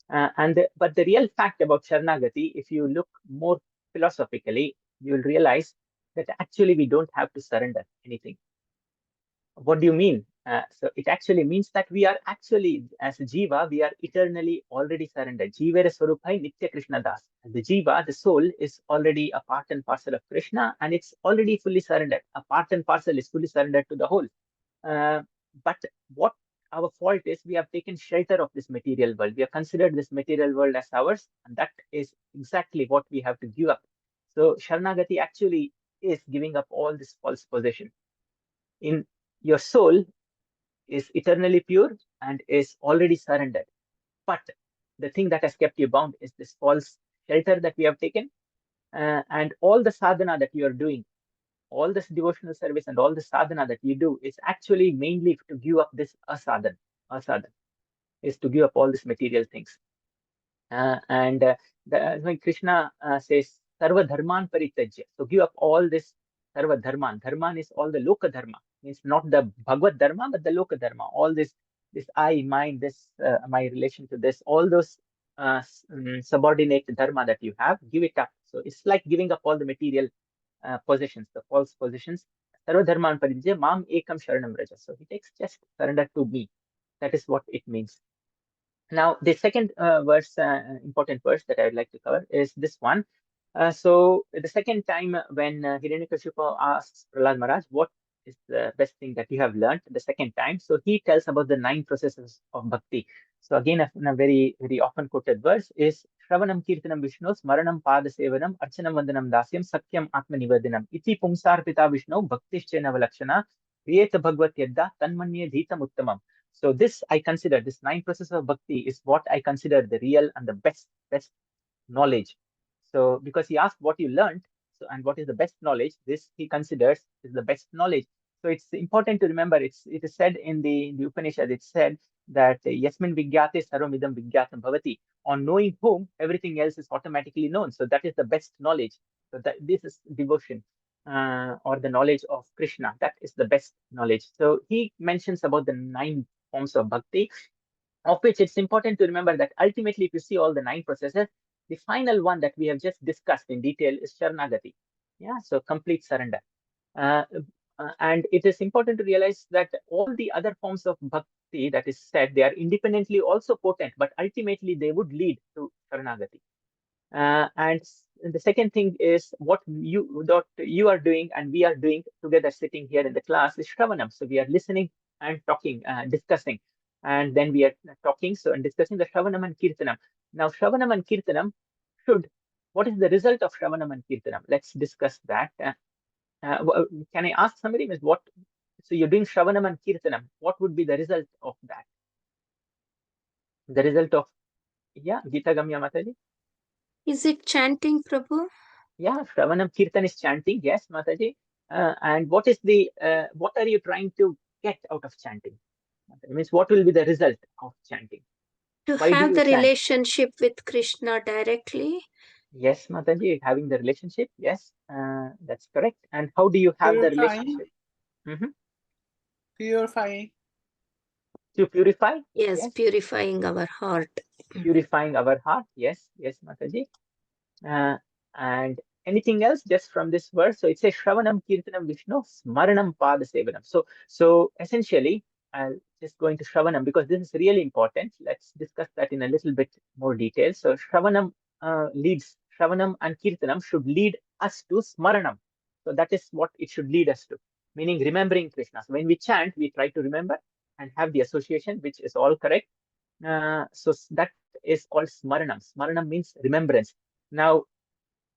But the real fact about Sharanagati, if you look more philosophically, you will realize that actually we don't have to surrender anything. What do you mean? So it actually means that we are actually, as a Jiva, we are eternally already surrendered. Jivere Swarupai Nitya Krishna Das. The Jiva, the soul, is already a part and parcel of Krishna, and it's already fully surrendered. A part and parcel is fully surrendered to the whole. But what our fault is, we have taken shelter of this material world. We have considered this material world as ours, and that is exactly what we have to give up. So Sharanagati actually is giving up all this false possession. In your soul is eternally pure and is already surrendered. But the thing that has kept you bound is this false shelter that we have taken. And all the sadhana that you are doing, all this devotional service and all the sadhana that you do is actually mainly to give up this asadhan. Asadhan is to give up all these material things. When Krishna says, Sarva Dharman Paritajya, so give up all this Sarva Dharman. Dharman is all the Loka Dharma, means not the Bhagavad Dharma, but the Loka Dharma. All this I, mine, this, my relation to this, all those subordinate Dharma that you have, give it up. So it's like giving up all the material possessions, the false possessions. Sarva Dharman Paritajya, Mam Ekam Sharanam Raja. So he takes just surrender to me. That is what it means. Now, the second important verse that I would like to cover is this one. So the second time when Hiraṇyakaśipu asks Prahlāda Mahārāja, what is the best thing that you have learned the second time? So he tells about the 9 processes of bhakti. So again, a very, very often quoted verse is Shravanam Kirtanam Vishnu, Smaranam Pada Sevanam, Archanam Vandanam Dasyam, Sakyam Atma Nivadinam, Iti Pumsar Pita Vishnu, Bhaktishchena Valakshana, Viyeta Bhagvat Yadda, Tanmanye Dhitam Uttamam. So this I consider, this 9 processes of bhakti is what I consider the real and the best knowledge. So because he asked what you learned, so and what is the best knowledge, this he considers is the best knowledge. So it's important to remember, it is said in the Upanishad, it's said that Yasmin Vigyate Sarvamidam Vigyatam Bhavati. On knowing whom, everything else is automatically known. So that is the best knowledge. So that this is devotion. Or the knowledge of Krishna, that is the best knowledge. So he mentions about the 9 forms of bhakti, of which it's important to remember that ultimately, if you see all the 9 processes, the final one that we have just discussed in detail is Sharanagati. Yeah, so complete surrender. And it is important to realize that all the other forms of bhakti that is said, they are independently also potent, but ultimately they would lead to Sharanagati. And the second thing is what you are doing and we are doing together sitting here in the class is Shravanam. So we are listening and talking, discussing, and then we are talking and discussing the Shravanam and Kirtanam. Now Shravanam and Kirtanam what is the result of Shravanam and Kirtanam? Let's discuss that. Can I ask somebody, so you're doing Shravanam and Kirtanam, what would be the result of that? The result of, Gita Gamya Mataji? Is it chanting, Prabhu? Yeah, Shravanam Kirtan is chanting, yes, Mataji. And what are you trying to get out of chanting? It means what will be the result of chanting? To Why have do you the chant? relationship with Krishna directly. Yes, Mataji, having the relationship, yes, that's correct. And how do you have the relationship? Purifying. To purify? Yes, purifying our heart. Purifying our heart, yes, Mataji. And anything else just from this verse? So it says Shravanam Kirtanam Vishnu Smaranam Pada Sevanam. So essentially, I'll just go into Shravanam because this is really important. Let's discuss that in a little bit more detail. So Shravanam and Kirtanam should lead us to Smaranam. So that is what it should lead us to, meaning remembering Krishna. So when we chant, we try to remember and have the association, which is all correct. So that is called Smaranam. Smaranam means remembrance. Now,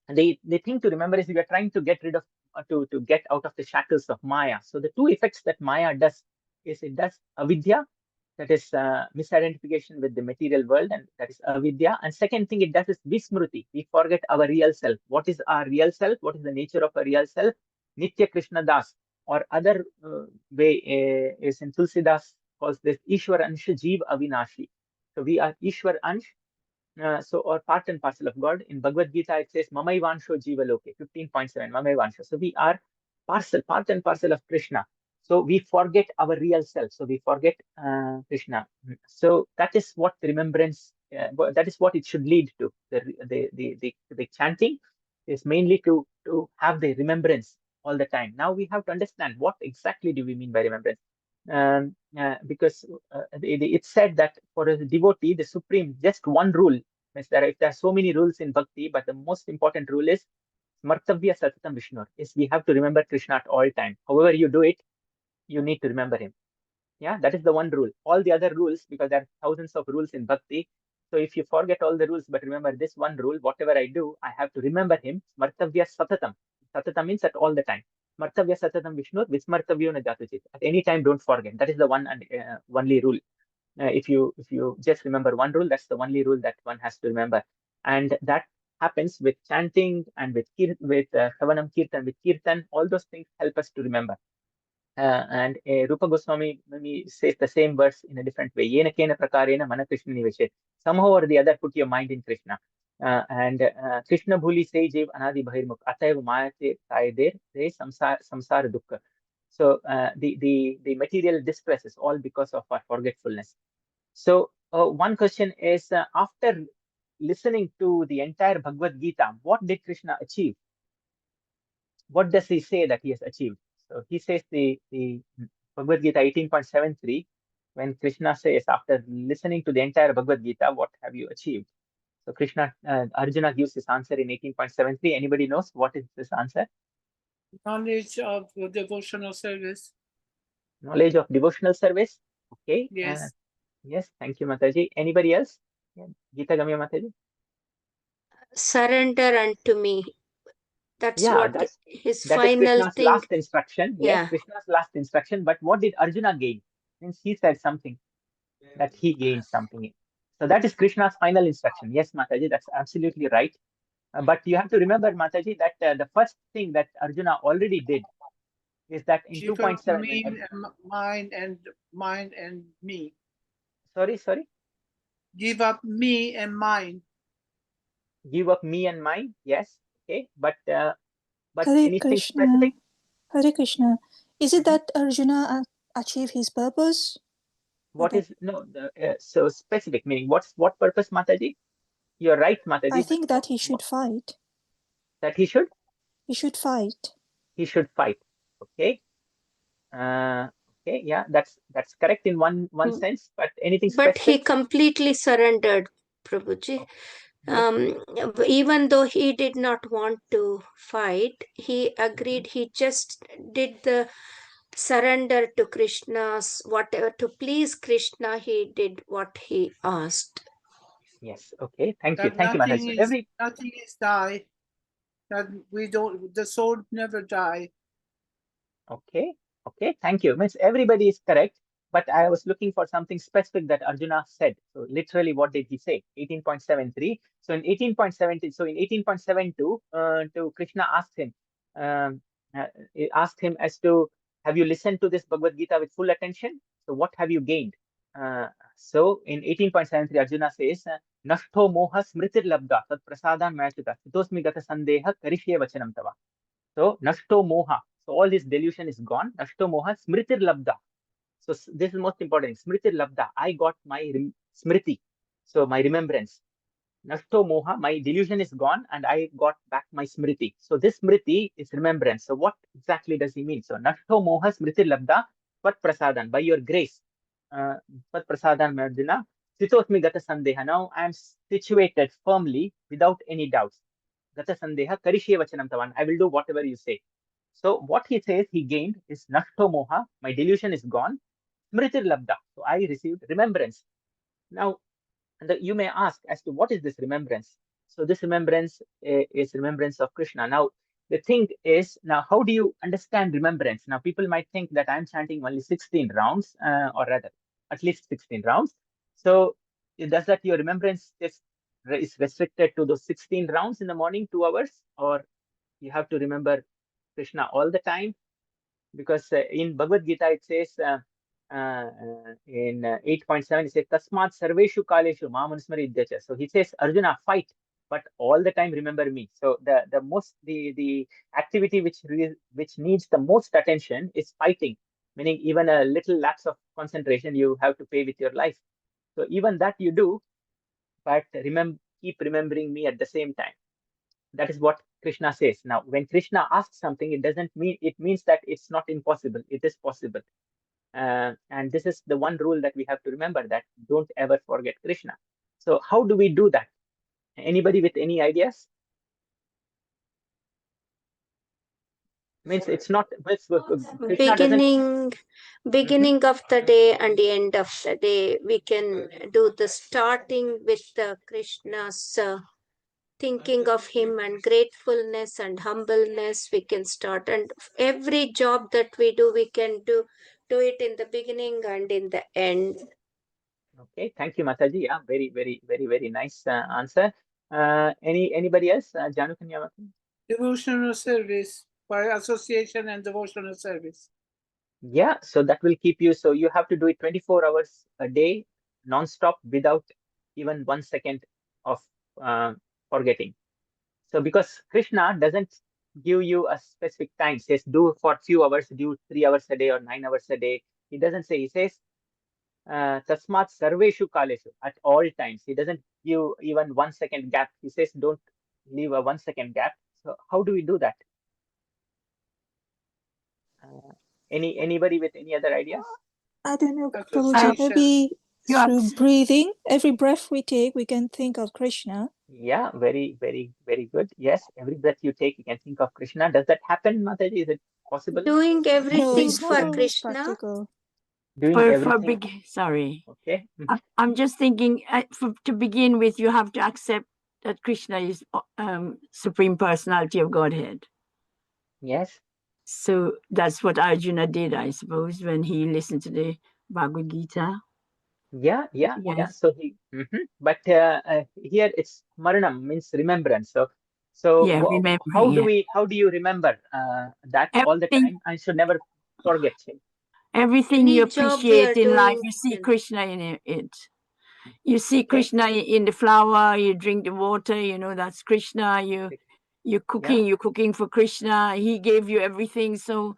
the thing to remember is we are trying to get rid of, to get out of the shackles of Maya. So the 2 effects that Maya does is it does avidya that is misidentification with the material world, and that is avidya. And second thing it does is vismruti. We forget our real self. What is our real self? What is the nature of a real self? Nitya Krishna Das, or other way is in Tulsidas calls this Ishwar Ansha Jeev Avinashi. So we are Ishwar Ansh, or part and parcel of God. In Bhagavad Gita it says Mamaivansho Jiva Loke, 15.7, Mamaivansho. So we are part and parcel of Krishna. So we forget our real self. So we forget Krishna. So that is what the remembrance, that is what it should lead to. The chanting is mainly to have the remembrance all the time. Now we have to understand what exactly do we mean by remembrance. Because it's said that for a devotee, the supreme, just one rule is that if there are so many rules in bhakti, but the most important rule is Smartavya Satatam Vishnu, is we have to remember Krishna at all time. However you do it, you need to remember him. Yeah, that is the one rule. All the other rules, because there are thousands of rules in bhakti. So if you forget all the rules, but remember this one rule, whatever I do, I have to remember him. Smartavya Satatam. Satatam means at all the time. Smartavya Satatam Vishnu, Vismartavyo na Jatuchit. At any time, don't forget. That is the one and only rule. If you just remember one rule, that's the only rule that one has to remember. And that happens with chanting and with Savanam Kirtan, with Kirtan. All those things help us to remember. And Rupa Goswami says the same verse in a different way. Yena kena prakarena mana Krishna niveshet. Somehow or the other, put your mind in Krishna. And Krishna bhuli se jeev anadi bahirmukh ataiv mayate taider re samsara dukkha. So the material distress is all because of our forgetfulness. So one question is, after listening to the entire Bhagavad Gita, what did Krishna achieve? What does he say that he has achieved? So he says the Bhagavad Gita 18.73, when Krishna says, after listening to the entire Bhagavad Gita, what have you achieved? So Krishna, Arjuna gives his answer in 18.73. Anybody knows what is this answer? Knowledge of devotional service. Knowledge of devotional service. Okay. Yes. Yes. Thank you, Mataji. Anybody else? Gita Gamya Mataji. Surrender unto me. That's what his final Krishna's thing. last instruction. Yes, Yeah. Krishna's last instruction. But what did Arjuna gain? Means he said something that he gained something. So that is Krishna's final instruction. Yes, Mataji, that's absolutely right. But you have to remember, Mataji, that the first thing that Arjuna already did is that in 2.7. Mine and me. Sorry. Give up me and mine. Give up me and mine. Yes. Okay. But Hare anything Krishna. specific? Hare Krishna. Is it that Arjuna achieved his purpose? What is so specific meaning? What purpose, Mataji? You're right, Mataji. I think that he should fight. That he should? He should fight. He should fight. Okay. Okay. Yeah, that's correct in one sense. But anything specific? But he completely surrendered, Prabhuji. Even though he did not want to fight, he agreed. He just did the surrender to Krishna's whatever, to please Krishna. He did what he asked. Yes. Okay. Thank you, Mataji. Nothing is die. That we don't. The soul never die. Okay. Thank you. Means everybody is correct. But I was looking for something specific that Arjuna said. So literally, what did he say? 18.73. So in 18.70, so in 18.72, to Krishna asked him as to, have you listened to this Bhagavad Gita with full attention? So what have you gained? So in 18.73, Arjuna says, Nashto moha smritir labda tat prasadan mayachita sitosmi gata sandeha karishye vachanam tava. So Nashto moha. So all this delusion is gone. Nashto moha smritir labda. So this is most important. Smritir labda. I got my smriti. So my remembrance. Nashto moha. My delusion is gone and I got back my smriti. So this smriti is remembrance. So what exactly does he mean? So Nashto moha smritir labda pat prasadan. By your grace. Pat prasadan mardina. Sitosmi gata sandeha. Now I am situated firmly without any doubts. Gata sandeha karishye vachanam tavan. I will do whatever you say. So what he says he gained is Nashto moha. My delusion is gone. Smritir labda. So I received remembrance. Now, you may ask as to what is this remembrance? So this remembrance is remembrance of Krishna. Now, the thing is, now how do you understand remembrance? Now, people might think that I'm chanting only 16 rounds, or rather, at least 16 rounds. So does that your remembrance is restricted to those 16 rounds in the morning, 2 hours, or you have to remember Krishna all the time? Because in Bhagavad Gita it says in 8.7 it says Tasmat Sarveshu Kaleshu Mamanusmari Idyacha. So he says, Arjuna, fight, but all the time remember me. So the activity which needs the most attention is fighting, meaning even a little lapse of concentration you have to pay with your life. So even that you do, but keep remembering me at the same time. That is what Krishna says. Now, when Krishna asks something, it means that it's not impossible. It is possible. And this is the one rule that we have to remember, that don't ever forget Krishna. So how do we do that? Anybody with any ideas? Means it's not beginning of the day and the end of the day. We can do the starting with the Krishna's thinking of him and gratefulness and humbleness. We can start, and every job that we do, we can do it in the beginning and in the end. Okay, thank you, Mataji. Yeah, very nice answer. Anybody else? Janu, can you? Devotional service, by association and devotional service. Yeah, so that will keep you. So you have to do it 24 hours a day, non-stop, without even 1 second of forgetting. So because Krishna doesn't give you a specific time, says do for a few hours, do 3 hours a day or 9 hours a day. He doesn't say. He says Tasmat Sarveshu Kaleshu, at all times. He doesn't give even 1 second gap. He says don't leave a 1 second gap. So how do we do that? Anybody with any other ideas? I don't know, Prabhuji, maybe through breathing, every breath we take, we can think of Krishna. Yeah, very good. Yes, every breath you take, you can think of Krishna. Does that happen, Mataji? Is it possible? Doing everything for Krishna. Practical. Doing everything. Sorry. Okay. I'm just thinking, to begin with, you have to accept that Krishna is Supreme Personality of Godhead. Yes. So that's what Arjuna did, I suppose, when he listened to the Bhagavad Gita. Yeah. So he, but here it's Maranam, means remembrance. So yeah, how do you remember that all the time? I should never forget him. Everything you appreciate in life, you see Krishna in it. You see Krishna in the flower, you drink the water, that's Krishna. You're cooking for Krishna. He gave you everything. So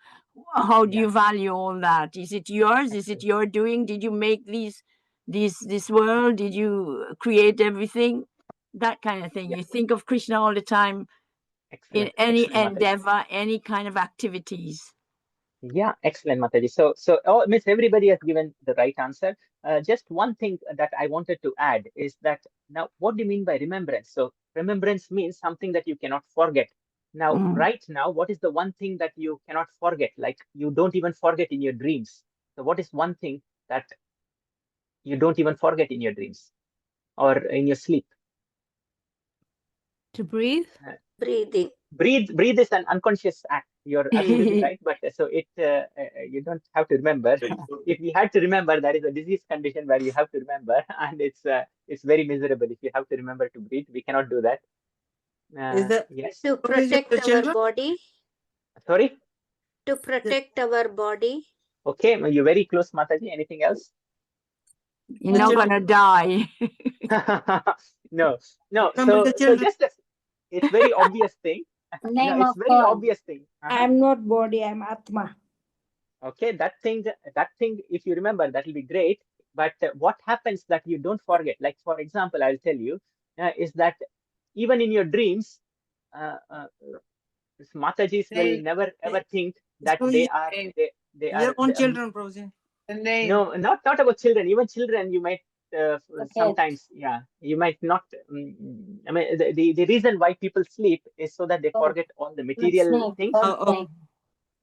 how do you value all that? Is it yours? Is it your doing? Did you make this world? Did you create everything? That kind of thing. You think of Krishna all the time. In any endeavor, any kind of activities. Yeah, excellent, Mataji. So Miss, everybody has given the right answer. Just one thing that I wanted to add is that, now, what do you mean by remembrance? So remembrance means something that you cannot forget. Now, right now, what is the one thing that you cannot forget? Like, you don't even forget in your dreams. So what is one thing that you don't even forget in your dreams or in your sleep? To breathe? Breathing. Breathe is an unconscious act. You're absolutely right. But so you don't have to remember. If we had to remember, that is a disease condition where you have to remember, and it's very miserable if you have to remember to breathe. We cannot do that. Yes. To protect our body. Sorry? To protect our body. Okay, you're very close, Mataji. Anything else? You're not gonna die. No. So just it's very obvious thing. Name it's of very God. obvious thing. I'm not body, I'm Atma. Okay, that thing, if you remember, that will be great. But what happens that you don't forget? Like, for example, I'll tell you, is that even in your dreams, Matajis will never ever think that they are your own children, Prabhuji. No, not about children. Even children, you might sometimes, you might not. I mean, the reason why people sleep is so that they forget all the material things.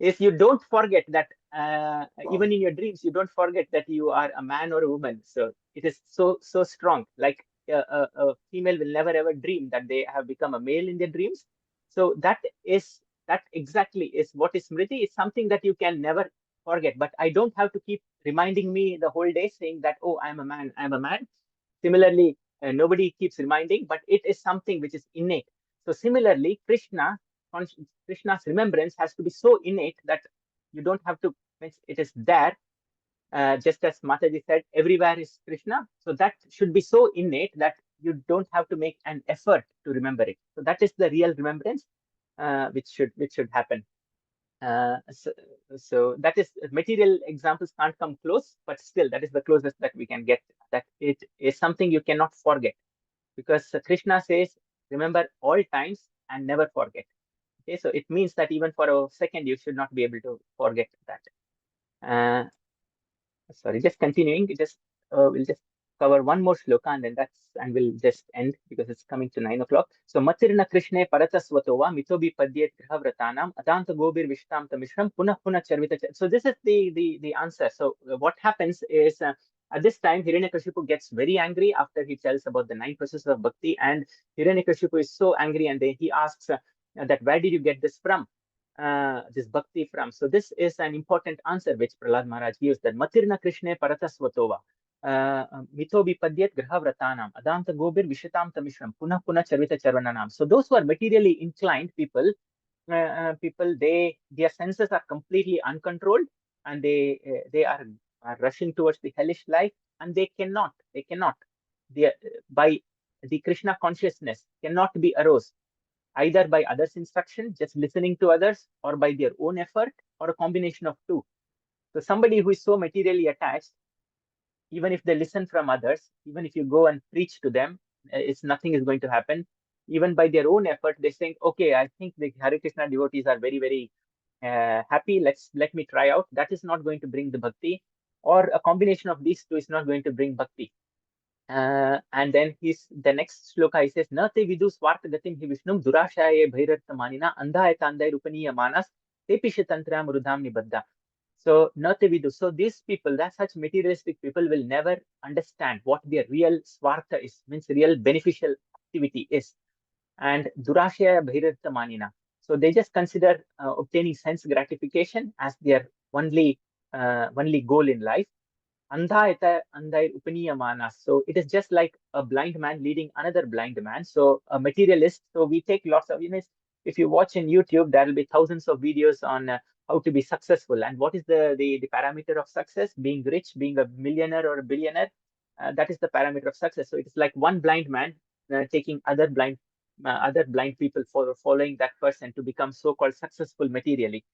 If you don't forget that, even in your dreams, you don't forget that you are a man or a woman. So it is so strong. Like a female will never ever dream that they have become a male in their dreams. So that exactly is what is Smriti. Is something that you can never forget, but I don't have to keep reminding me the whole day saying that, oh, I'm a man, I'm a man. Similarly, nobody keeps reminding, but it is something which is innate. So similarly, Krishna's remembrance has to be so innate that you don't have to, it is there. Just as Mataji said, everywhere is Krishna. So that should be so innate that you don't have to make an effort to remember it. So that is the real remembrance, which should happen. So that is, material examples can't come close, but still that is the closest that we can get, that it is something you cannot forget, because Krishna says, remember all times and never forget. Okay, so it means that even for a second, you should not be able to forget that. Sorry, just continuing, we'll just cover one more shloka and we'll just end because it's coming to 9 o'clock. So Matirna Krishne Paratasvatova Mitobi Padyet Grhavratanam Adanta Gobir Vishtam Tamishram Puna Puna Charvita. So this is the answer. So what happens is, at this time, Hiraṇyakaśipu gets very angry after he tells about the 9 processes of bhakti, and Hiraṇyakaśipu is so angry, and then he asks that where did you get this from? This bhakti from. So this is an important answer which Prahlāda Mahārāja gives, that Matirna Krishne Paratasvatova Mito Vipadyet Grhavratanam Adanta Gobir Vishatam Tamishram Puna Puna Charvita Charvananam. So those who are materially inclined people, their senses are completely uncontrolled, and they are rushing towards the hellish life, and they cannot by the Krishna consciousness cannot be aroused, either by others' instruction, just listening to others, or by their own effort, or a combination of two. So somebody who is so materially attached, even if they listen from others, even if you go and preach to them, nothing is going to happen. Even by their own effort, they think, okay, I think the Hare Krishna devotees are very, very happy. Let me try out. That is not going to bring the bhakti, or a combination of these two is not going to bring bhakti. And then the next shloka, he says, Nate vidu swartha gatim hi vishnum durashaye bhairartha manina andhaya tandai rupaniya manas tepisha tantram rudham nibaddha. So nate vidu. So these people, that such materialistic people, will never understand what their real swartha is, means real beneficial activity is. And durashaya bhairartha manina. So they just consider obtaining sense gratification as their only goal in life. Andhayata andai upaniyamana. So it is just like a blind man leading another blind man. So a materialist. So we take lots of, if you watch in YouTube, there will be thousands of videos on how to be successful. And what is the parameter of success? Being rich, being a millionaire or a billionaire. That is the parameter of success. So it is like one blind man taking other blind people following that person to become so-called successful materially.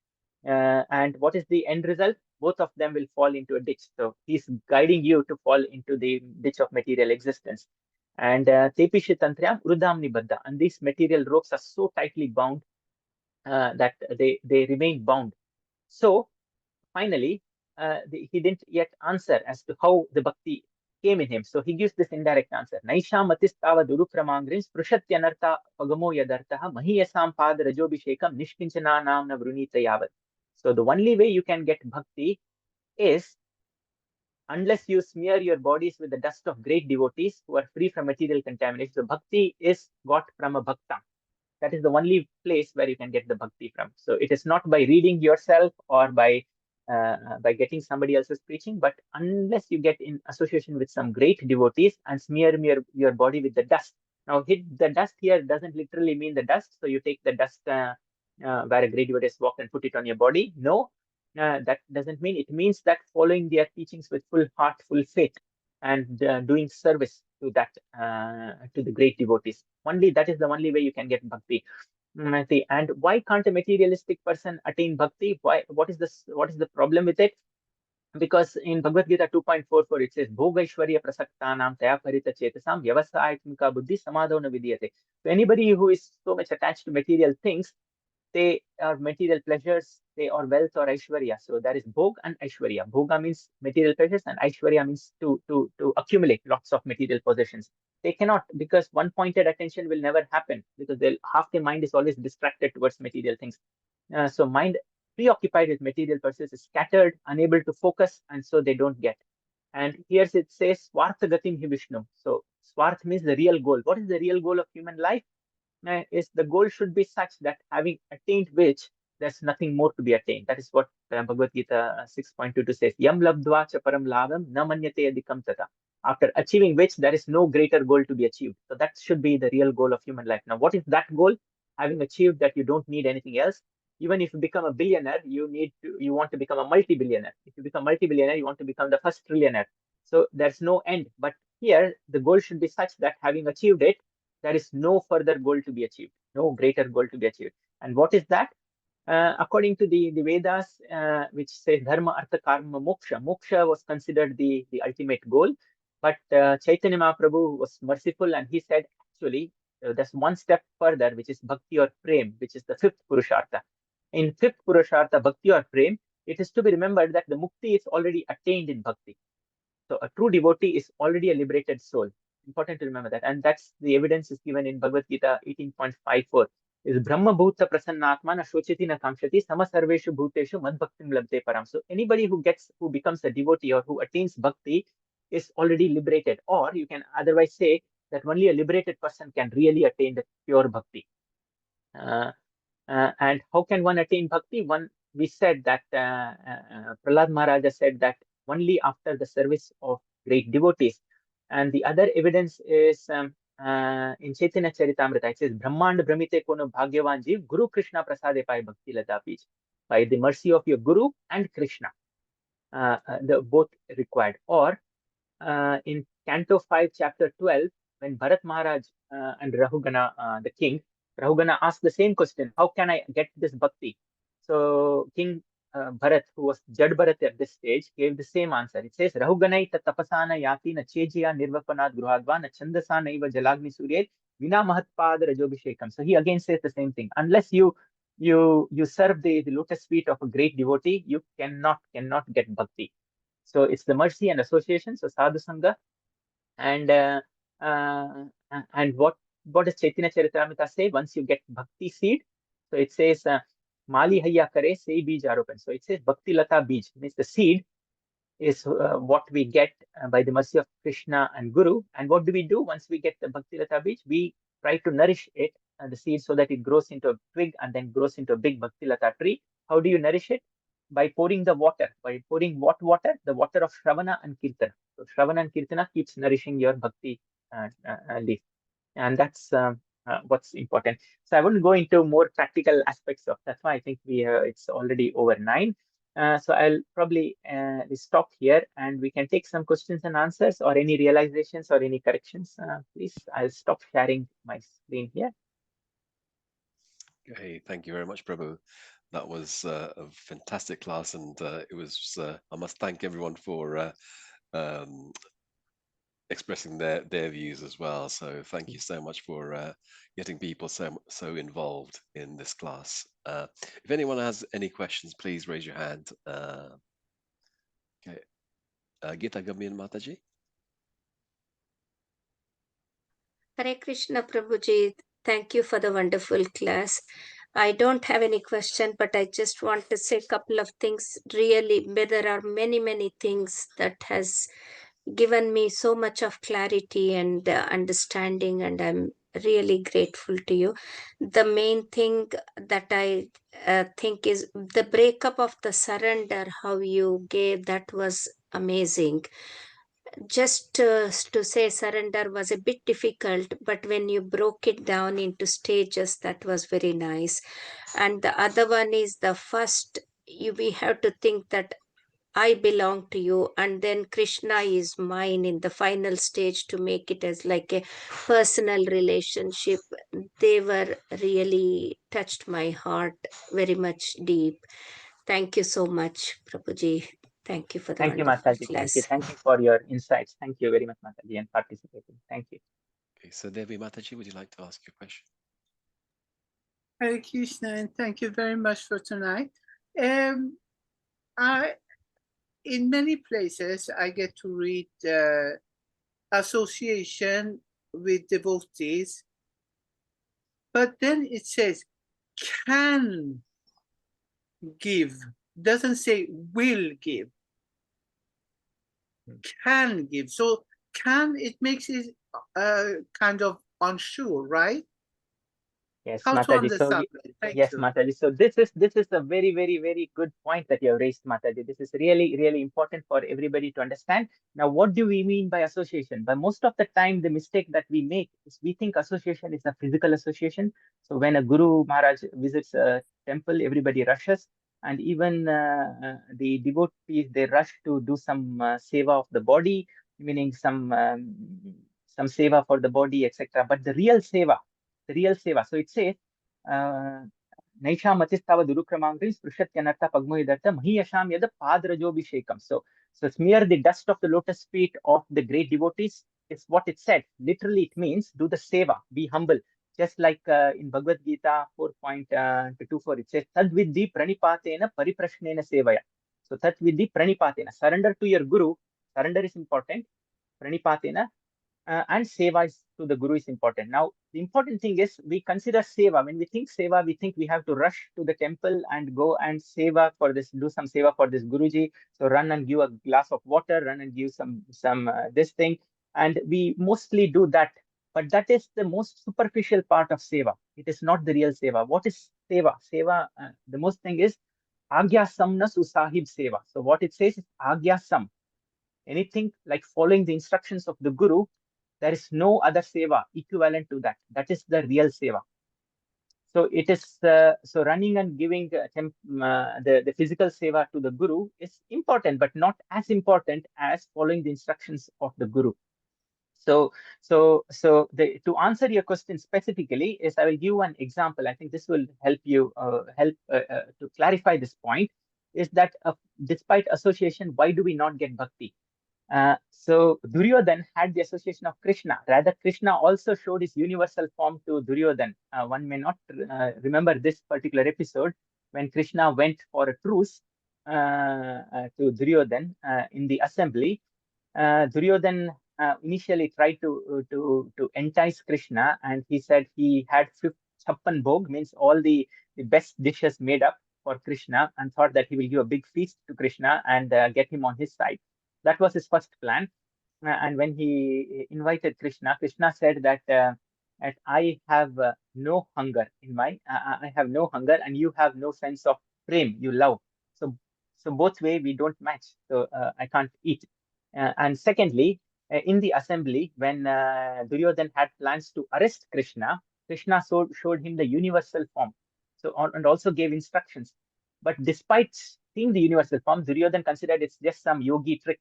And what is the end result? Both of them will fall into a ditch. So he's guiding you to fall into the ditch of material existence. And tepisha tantrayam urudam nibaddha. And these material ropes are so tightly bound that they remain bound. So finally, he didn't yet answer as to how the bhakti came in him. So he gives this indirect answer. Naisha matistava durukramangrin sprushatyanartha pagamo yadartaha mahiyasam pada rajobhishekam nishkinchana namna vrunita yavat. So the only way you can get bhakti is unless you smear your bodies with the dust of great devotees who are free from material contamination. So bhakti is got from a bhakta. That is the only place where you can get the bhakti from. So it is not by reading yourself or by getting somebody else's preaching, but unless you get in association with some great devotees and smear your body with the dust. Now, the dust here doesn't literally mean the dust. So you take the dust where a great devotee has walked and put it on your body. No, that doesn't mean. It means that following their teachings with full heart, full faith, and doing service to that to the great devotees. Only that is the only way you can get bhakti. And why can't a materialistic person attain bhakti? Why? What is the problem with it? Because in Bhagavad Gita 2.44 it says Bhogaishwarya prasaktanam taya parita chetasam vyavasayatmika buddhi samadho na vidyate. So anybody who is so much attached to material things, they are material pleasures, they are wealth or Aishwarya. So there is Bhog and Aishwarya. Bhoga means material pleasures and Aishwarya means to accumulate lots of material possessions. They cannot, because one-pointed attention will never happen, because half their mind is always distracted towards material things. So mind preoccupied with material pursuits is scattered, unable to focus, and so they don't get. And here it says Swartha Gatim Hi Vishnu. So Swarth means the real goal. What is the real goal of human life? Is the goal should be such that having attained which there's nothing more to be attained. That is what Bhagavad Gita 6.22 says. Yam labdva cha param labham na manyate adhikam tata. After achieving which, there is no greater goal to be achieved. So that should be the real goal of human life. Now, what is that goal? Having achieved that, you don't need anything else. Even if you become a billionaire, you want to become a multi-billionaire. If you become multi-billionaire, you want to become the first trillionaire. So there's no end. But here, the goal should be such that having achieved it, there is no further goal to be achieved, no greater goal to be achieved. And what is that? According to the Vedas, which say dharma, artha, karma, moksha. Moksha was considered the ultimate goal. But Chaitanya Mahaprabhu was merciful, and he said, actually, there's one step further, which is bhakti or prem, which is the fifth purushartha. In fifth purushartha, bhakti or prem, it is to be remembered that the mukti is already attained in bhakti. So a true devotee is already a liberated soul. Important to remember that. And that's the evidence is given in Bhagavad Gita 18.54. Is Brahma Bhuta Prasannatma na Shochiti na Kamshati Sama Sarveshu Bhuteshu Mad Bhaktim Labde Param. So anybody who becomes a devotee or who attains bhakti is already liberated. Or you can otherwise say that only a liberated person can really attain the pure bhakti. And how can one attain bhakti? We said that Prahlāda Mahārāja said that only after the service of great devotees. And the other evidence is in Chaitanya Charitamrita. It says, Brahmand Brahmite Kono Bhagyavan Jeev, Guru Krishna Prasade Pai Bhakti Lata Bij. By the mercy of your Guru and Krishna. The both required. Or in Canto 5, chapter 12, when Bharat Maharaj and Rahugana, the king, Rahugana asked the same question, how can I get this bhakti? So King Bharat, who was Jad Bharat at this stage, gave the same answer. It says, Rahuganai ta tapasana yati na chejiya nirvapanad gruhadva na chandasana iva jalagni suryet vina mahatpad rajobhishekam. So he again says the same thing. Unless you serve the lotus feet of a great devotee, you cannot get bhakti. So it's the mercy and association, so sadhu sangha. And what does Chaitanya Charitamrita say? Once you get bhakti seed, so it says Mali Hayya Kare Sei Bij Aropan. So it says Bhakti Lata Bij, means the seed is what we get by the mercy of Krishna and Guru. And what do we do once we get the Bhakti Lata Bij? We try to nourish it, the seed, so that it grows into a twig and then grows into a big Bhakti Lata tree. How do you nourish it? By pouring the water. By pouring what water? The water of Shravana and Kirtana. So Shravana and Kirtana keeps nourishing your Bhakti leaf. And that's what's important. So I won't go into more practical aspects of that. I think it's already over 9. So I'll probably stop here, and we can take some questions and answers, or any realizations or any corrections. Please, I'll stop sharing my screen here. Okay, thank you very much, Prabhu. That was a fantastic class, and it was. I must thank everyone for expressing their views as well. So thank you so much for getting people so involved in this class. If anyone has any questions, please raise your hand. Okay, Gita Gamin Mataji. Hare Krishna, Prabhuji. Thank you for the wonderful class. I don't have any question, but I just want to say a couple of things. Really, there are many things that has given me so much of clarity and understanding, and I'm really grateful to you. The main thing that I think is the breakup of the surrender, how you gave, that was amazing. Just to say surrender was a bit difficult, but when you broke it down into stages, that was very nice. And the other one is the first, we have to think that I belong to you, and then Krishna is mine in the final stage, to make it as like a personal relationship. They were really touched my heart very much deep. Thank you so much, Prabhuji. Thank you for the Thank you, wonderful Mataji. class. Thank you for your insights. Thank you very much, Mataji, and participating. Thank you. Okay, so Devi Mataji, would you like to ask your question? Hare Krishna, and thank you very much for tonight. In many places, I get to read association with devotees, but then it says can give, doesn't say will give. Can give. So can, it makes it kind of unsure, right? Yes, How to Mataji. So understand it. Thank yes, you. Mataji. So this is a very, very, very good point that you have raised, Mataji. This is really, really important for everybody to understand. Now, what do we mean by association? But most of the time, the mistake that we make is we think association is a physical association. So when a Guru Maharaj visits a temple, everybody rushes, and even the devotees, they rush to do some seva of the body, meaning some seva for the body, etc. But the real seva. So it says, Naisha Matistava Durukramangri Sprishatyanartha Pagmoidartha Mahiyasham Yada Padrajobhishekam. So smear the dust of the lotus feet of the great devotees is what it said. Literally, it means do the seva, be humble. Just like in Bhagavad Gita 4.24, it says, Tadvidhi pranipatena pariprashnena sevaya. So Tadvidhi pranipatena. Surrender to your guru. Surrender is important. Pranipatena. And seva is to the guru is important. Now, the important thing is we consider seva. When we think seva, we think we have to rush to the temple and go and seva for this, do some seva for this Guruji. So run and give a glass of water, run and give some this thing. And we mostly do that. But that is the most superficial part of seva. It is not the real seva. What is seva? Seva, the most thing is agya samna susahib seva. So what it says is agya sam. Anything like following the instructions of the Guru, there is no other seva equivalent to that. That is the real seva. So it is so running and giving the physical seva to the Guru is important, but not as important as following the instructions of the Guru. To answer your question specifically, is I will give one example. I think this will help you to clarify this point. Is that despite association, why do we not get bhakti? So Duryodhan had the association of Krishna. Rather, Krishna also showed his universal form to Duryodhan. One may not remember this particular episode when Krishna went for a truce to Duryodhan in the assembly. Duryodhan initially tried to entice Krishna, and he said he had 56 bhog, means all the best dishes made up for Krishna, and thought that he will give a big feast to Krishna and get him on his side. That was his first plan. And when he invited Krishna, Krishna said that I have no hunger in my, I have no hunger, and you have no sense of prem, you love. So both way we don't match. So I can't eat. And secondly, in the assembly, when Duryodhan had plans to arrest Krishna, Krishna showed him the universal form. So and also gave instructions. But despite seeing the universal form, Duryodhan considered it's just some yogi trick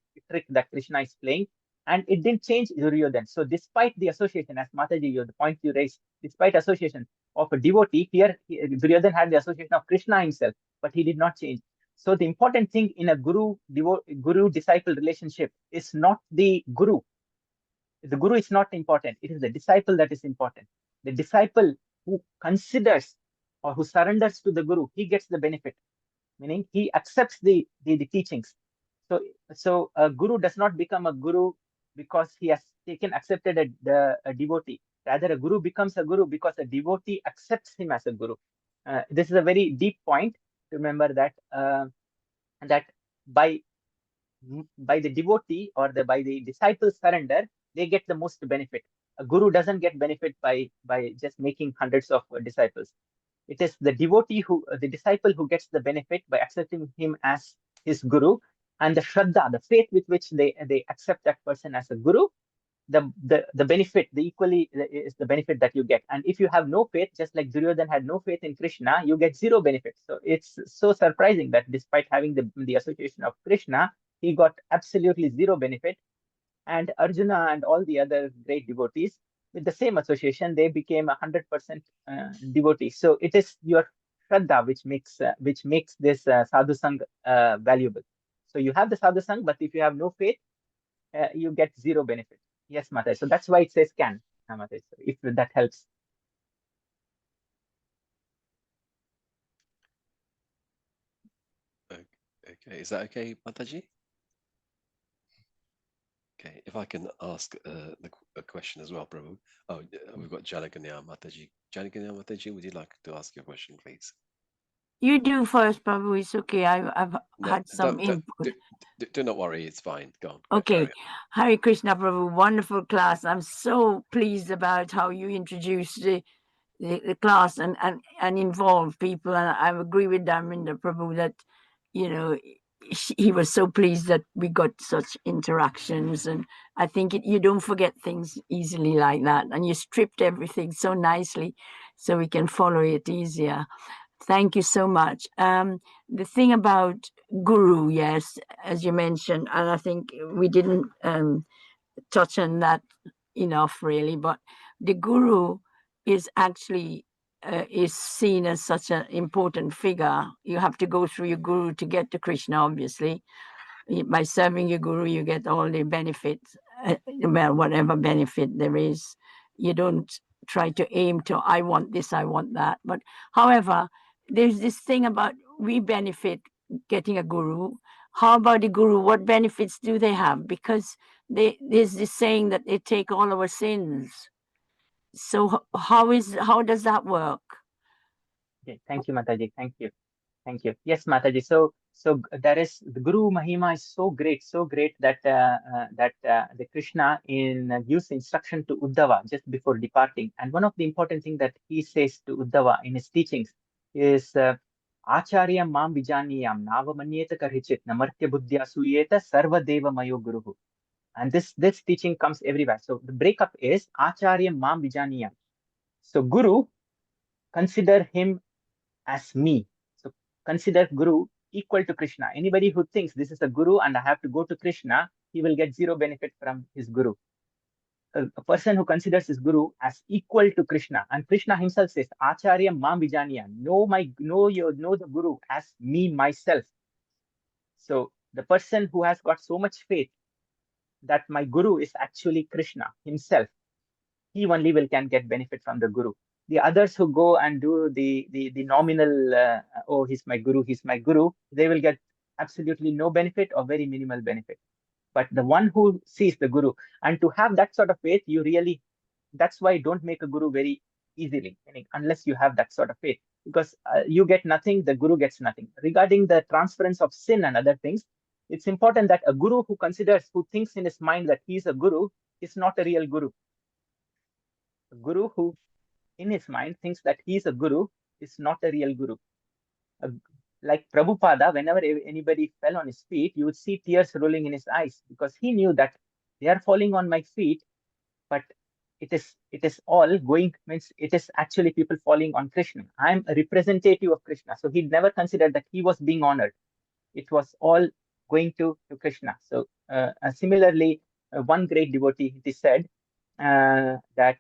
that Krishna is playing, and it didn't change Duryodhan. So despite the association, as Mataji, the point you raised, despite association of a devotee, here Duryodhan had the association of Krishna himself, but he did not change. So the important thing in a guru-disciple relationship is not the guru. The guru is not important. It is the disciple that is important. The disciple who considers or who surrenders to the guru, he gets the benefit. Meaning he accepts the teachings. So a guru does not become a guru because he has accepted a devotee. Rather, a guru becomes a guru because a devotee accepts him as a guru. This is a very deep point to remember that that by the devotee or by the disciple surrender, they get the most benefit. A guru doesn't get benefit by just making hundreds of disciples. It is the devotee the disciple who gets the benefit by accepting him as his guru, and the shraddha, the faith with which they accept that person as a guru, the benefit, equally is the benefit that you get. And if you have no faith, just like Duryodhan had no faith in Krishna, you get zero benefit. So it's so surprising that despite having the association of Krishna, he got absolutely zero benefit. And Arjuna and all the other great devotees, with the same association, they became 100% devotees. So it is your shraddha which makes this sadhu sang valuable. So you have the sadhu sang, but if you have no faith, you get zero benefit. Yes, Matai. So that's why it says can, Matai. So if that helps. Okay, is that okay, Mataji? Okay, if I can ask a question as well, Prabhu. Oh, we've got Janakanya Mataji. Janakanya Mataji, would you like to ask your question, please? You do first, Prabhu. It's okay. I've had some input. Do not worry. It's fine. Go on. Okay. Hare Krishna, Prabhu. Wonderful class. I'm so pleased about how you introduced the class and involve people. And I agree with Dharminder Prabhu that, you know, he was so pleased that we got such interactions. And I think you don't forget things easily like that. And you stripped everything so nicely so we can follow it easier. Thank you so much. The thing about Guru, yes, as you mentioned, and I think we didn't touch on that enough really, but the Guru is actually is seen as such an important figure. You have to go through your Guru to get to Krishna, obviously. By serving your Guru, you get all the benefits, well, whatever benefit there is. You don't try to aim to, I want this, I want that. But however, there's this thing about we benefit getting a Guru. How about the Guru? What benefits do they have? Because there's this saying that they take all our sins. So how does that work? Okay, thank you, Mataji. Thank you. Thank you. Yes, Mataji. So there is the Guru Mahima is so great that the Krishna gives instruction to Uddhava just before departing. And one of the important things that he says to Uddhava in his teachings is Acharya Mam Vijaniyam Navamanyeta Karichit Namartya Buddhya Suyeta Sarva Deva Mayo Guruhu. And this teaching comes everywhere. So the breakup is Acharya Mam Vijaniyam. So Guru, consider him as me. So consider Guru equal to Krishna. Anybody who thinks this is a Guru and I have to go to Krishna, he will get zero benefit from his Guru. A person who considers his Guru as equal to Krishna, and Krishna himself says, Acharya Mam Vijaniya, know the Guru as me, myself. So the person who has got so much faith that my Guru is actually Krishna himself, he only can get benefit from the Guru. The others who go and do the nominal, oh, he's my Guru, they will get absolutely no benefit or very minimal benefit. But the one who sees the Guru, and to have that sort of faith, that's why don't make a Guru very easily, unless you have that sort of faith, because you get nothing, the Guru gets nothing. Regarding the transference of sin and other things, it's important that a Guru who thinks in his mind that he is a Guru is not a real Guru. A Guru who in his mind thinks that he is a Guru is not a real Guru. Like Prabhupada, whenever anybody fell on his feet, you would see tears rolling in his eyes, because he knew that they are falling on my feet, but it is all going, means it is actually people falling on Krishna. I am a representative of Krishna. So he never considered that he was being honored. It was all going to Krishna. So similarly, one great devotee, it is said that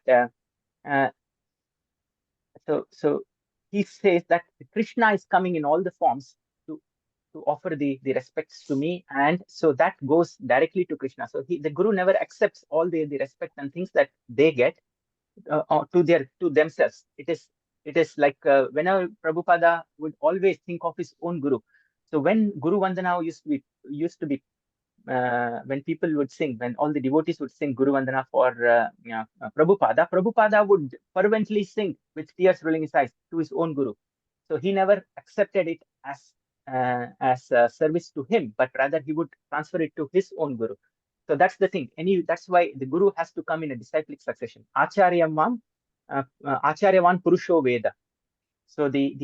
so he says that Krishna is coming in all the forms to offer the respects to me, and so that goes directly to Krishna. So the Guru never accepts all the respect and things that they get to themselves. It is like whenever Prabhupada would always think of his own Guru. So when Guru Vandana used to be when people would sing, when all the devotees would sing Guru Vandana for Prabhupada would fervently sing with tears rolling his eyes to his own Guru. So he never accepted it as a service to him, but rather he would transfer it to his own Guru. So that's the thing. That's why the Guru has to come in a disciplic succession. Acharyavan Purusho Veda. So the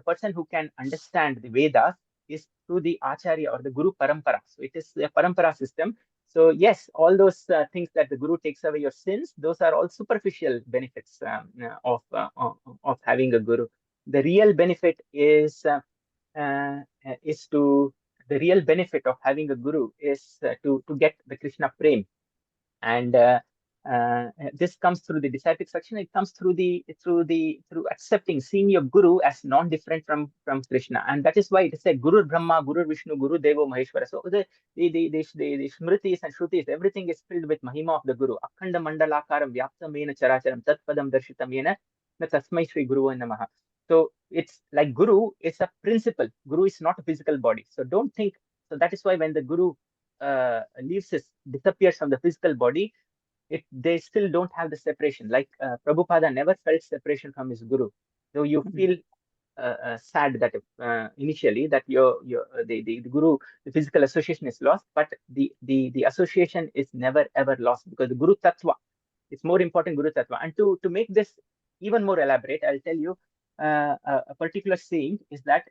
person who can understand the Vedas is through the Acharya or the Guru Parampara. So it is a Parampara system. So yes, all those things that the Guru takes away your sins, those are all superficial benefits of having a Guru. The real benefit is the real benefit of having a Guru is to get the Krishna Prem. And this comes through the disciplic section. It comes through accepting, seeing your Guru as non-different from Krishna, and that is why it is said Guru Brahma, Guru Vishnu, Guru Devo Maheshwara. So the Smritis and Shrutis, everything is filled with Mahima of the Guru. Akhanda Mandalakaram Vyaptam Mena Characharam Tatpadam Darshitam Mena Tasmai Shri Guru Namaha. So it's like Guru is a principle. Guru is not a physical body. So don't think. So that is why when the Guru disappears from the physical body, they still don't have the separation. Like Prabhupada never felt separation from his Guru. So you feel sad that initially that the Guru, the physical association is lost, but the association is never ever lost, because the Guru Tattva is more important. Guru Tattva, and to make this even more elaborate, I'll tell you a particular saying is that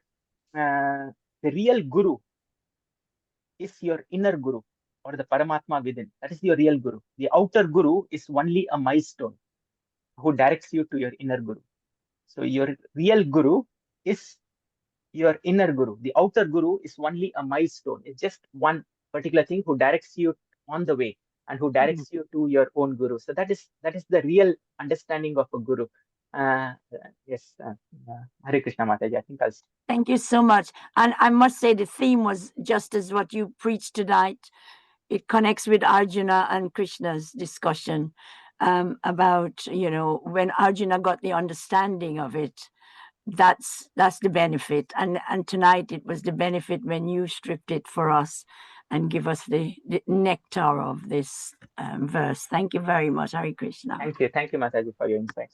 the real guru is your inner guru, or the Paramatma within. That is your real guru. The outer guru is only a milestone who directs you to your inner guru. So your real guru is your inner guru. The outer guru is only a milestone. It's just one particular thing who directs you on the way and who directs you to your own guru. So that is the real understanding of a guru. Yes, Hare Krishna Mataji. I think I'll. Thank you so much. And I must say the theme was just as what you preached tonight. It connects with Arjuna and Krishna's discussion about, when Arjuna got the understanding of it, that's the benefit. And tonight it was the benefit when you stripped it for us and give us the nectar of this verse. Thank you very much, Hare Krishna. Thank you, Mataji, for your insights.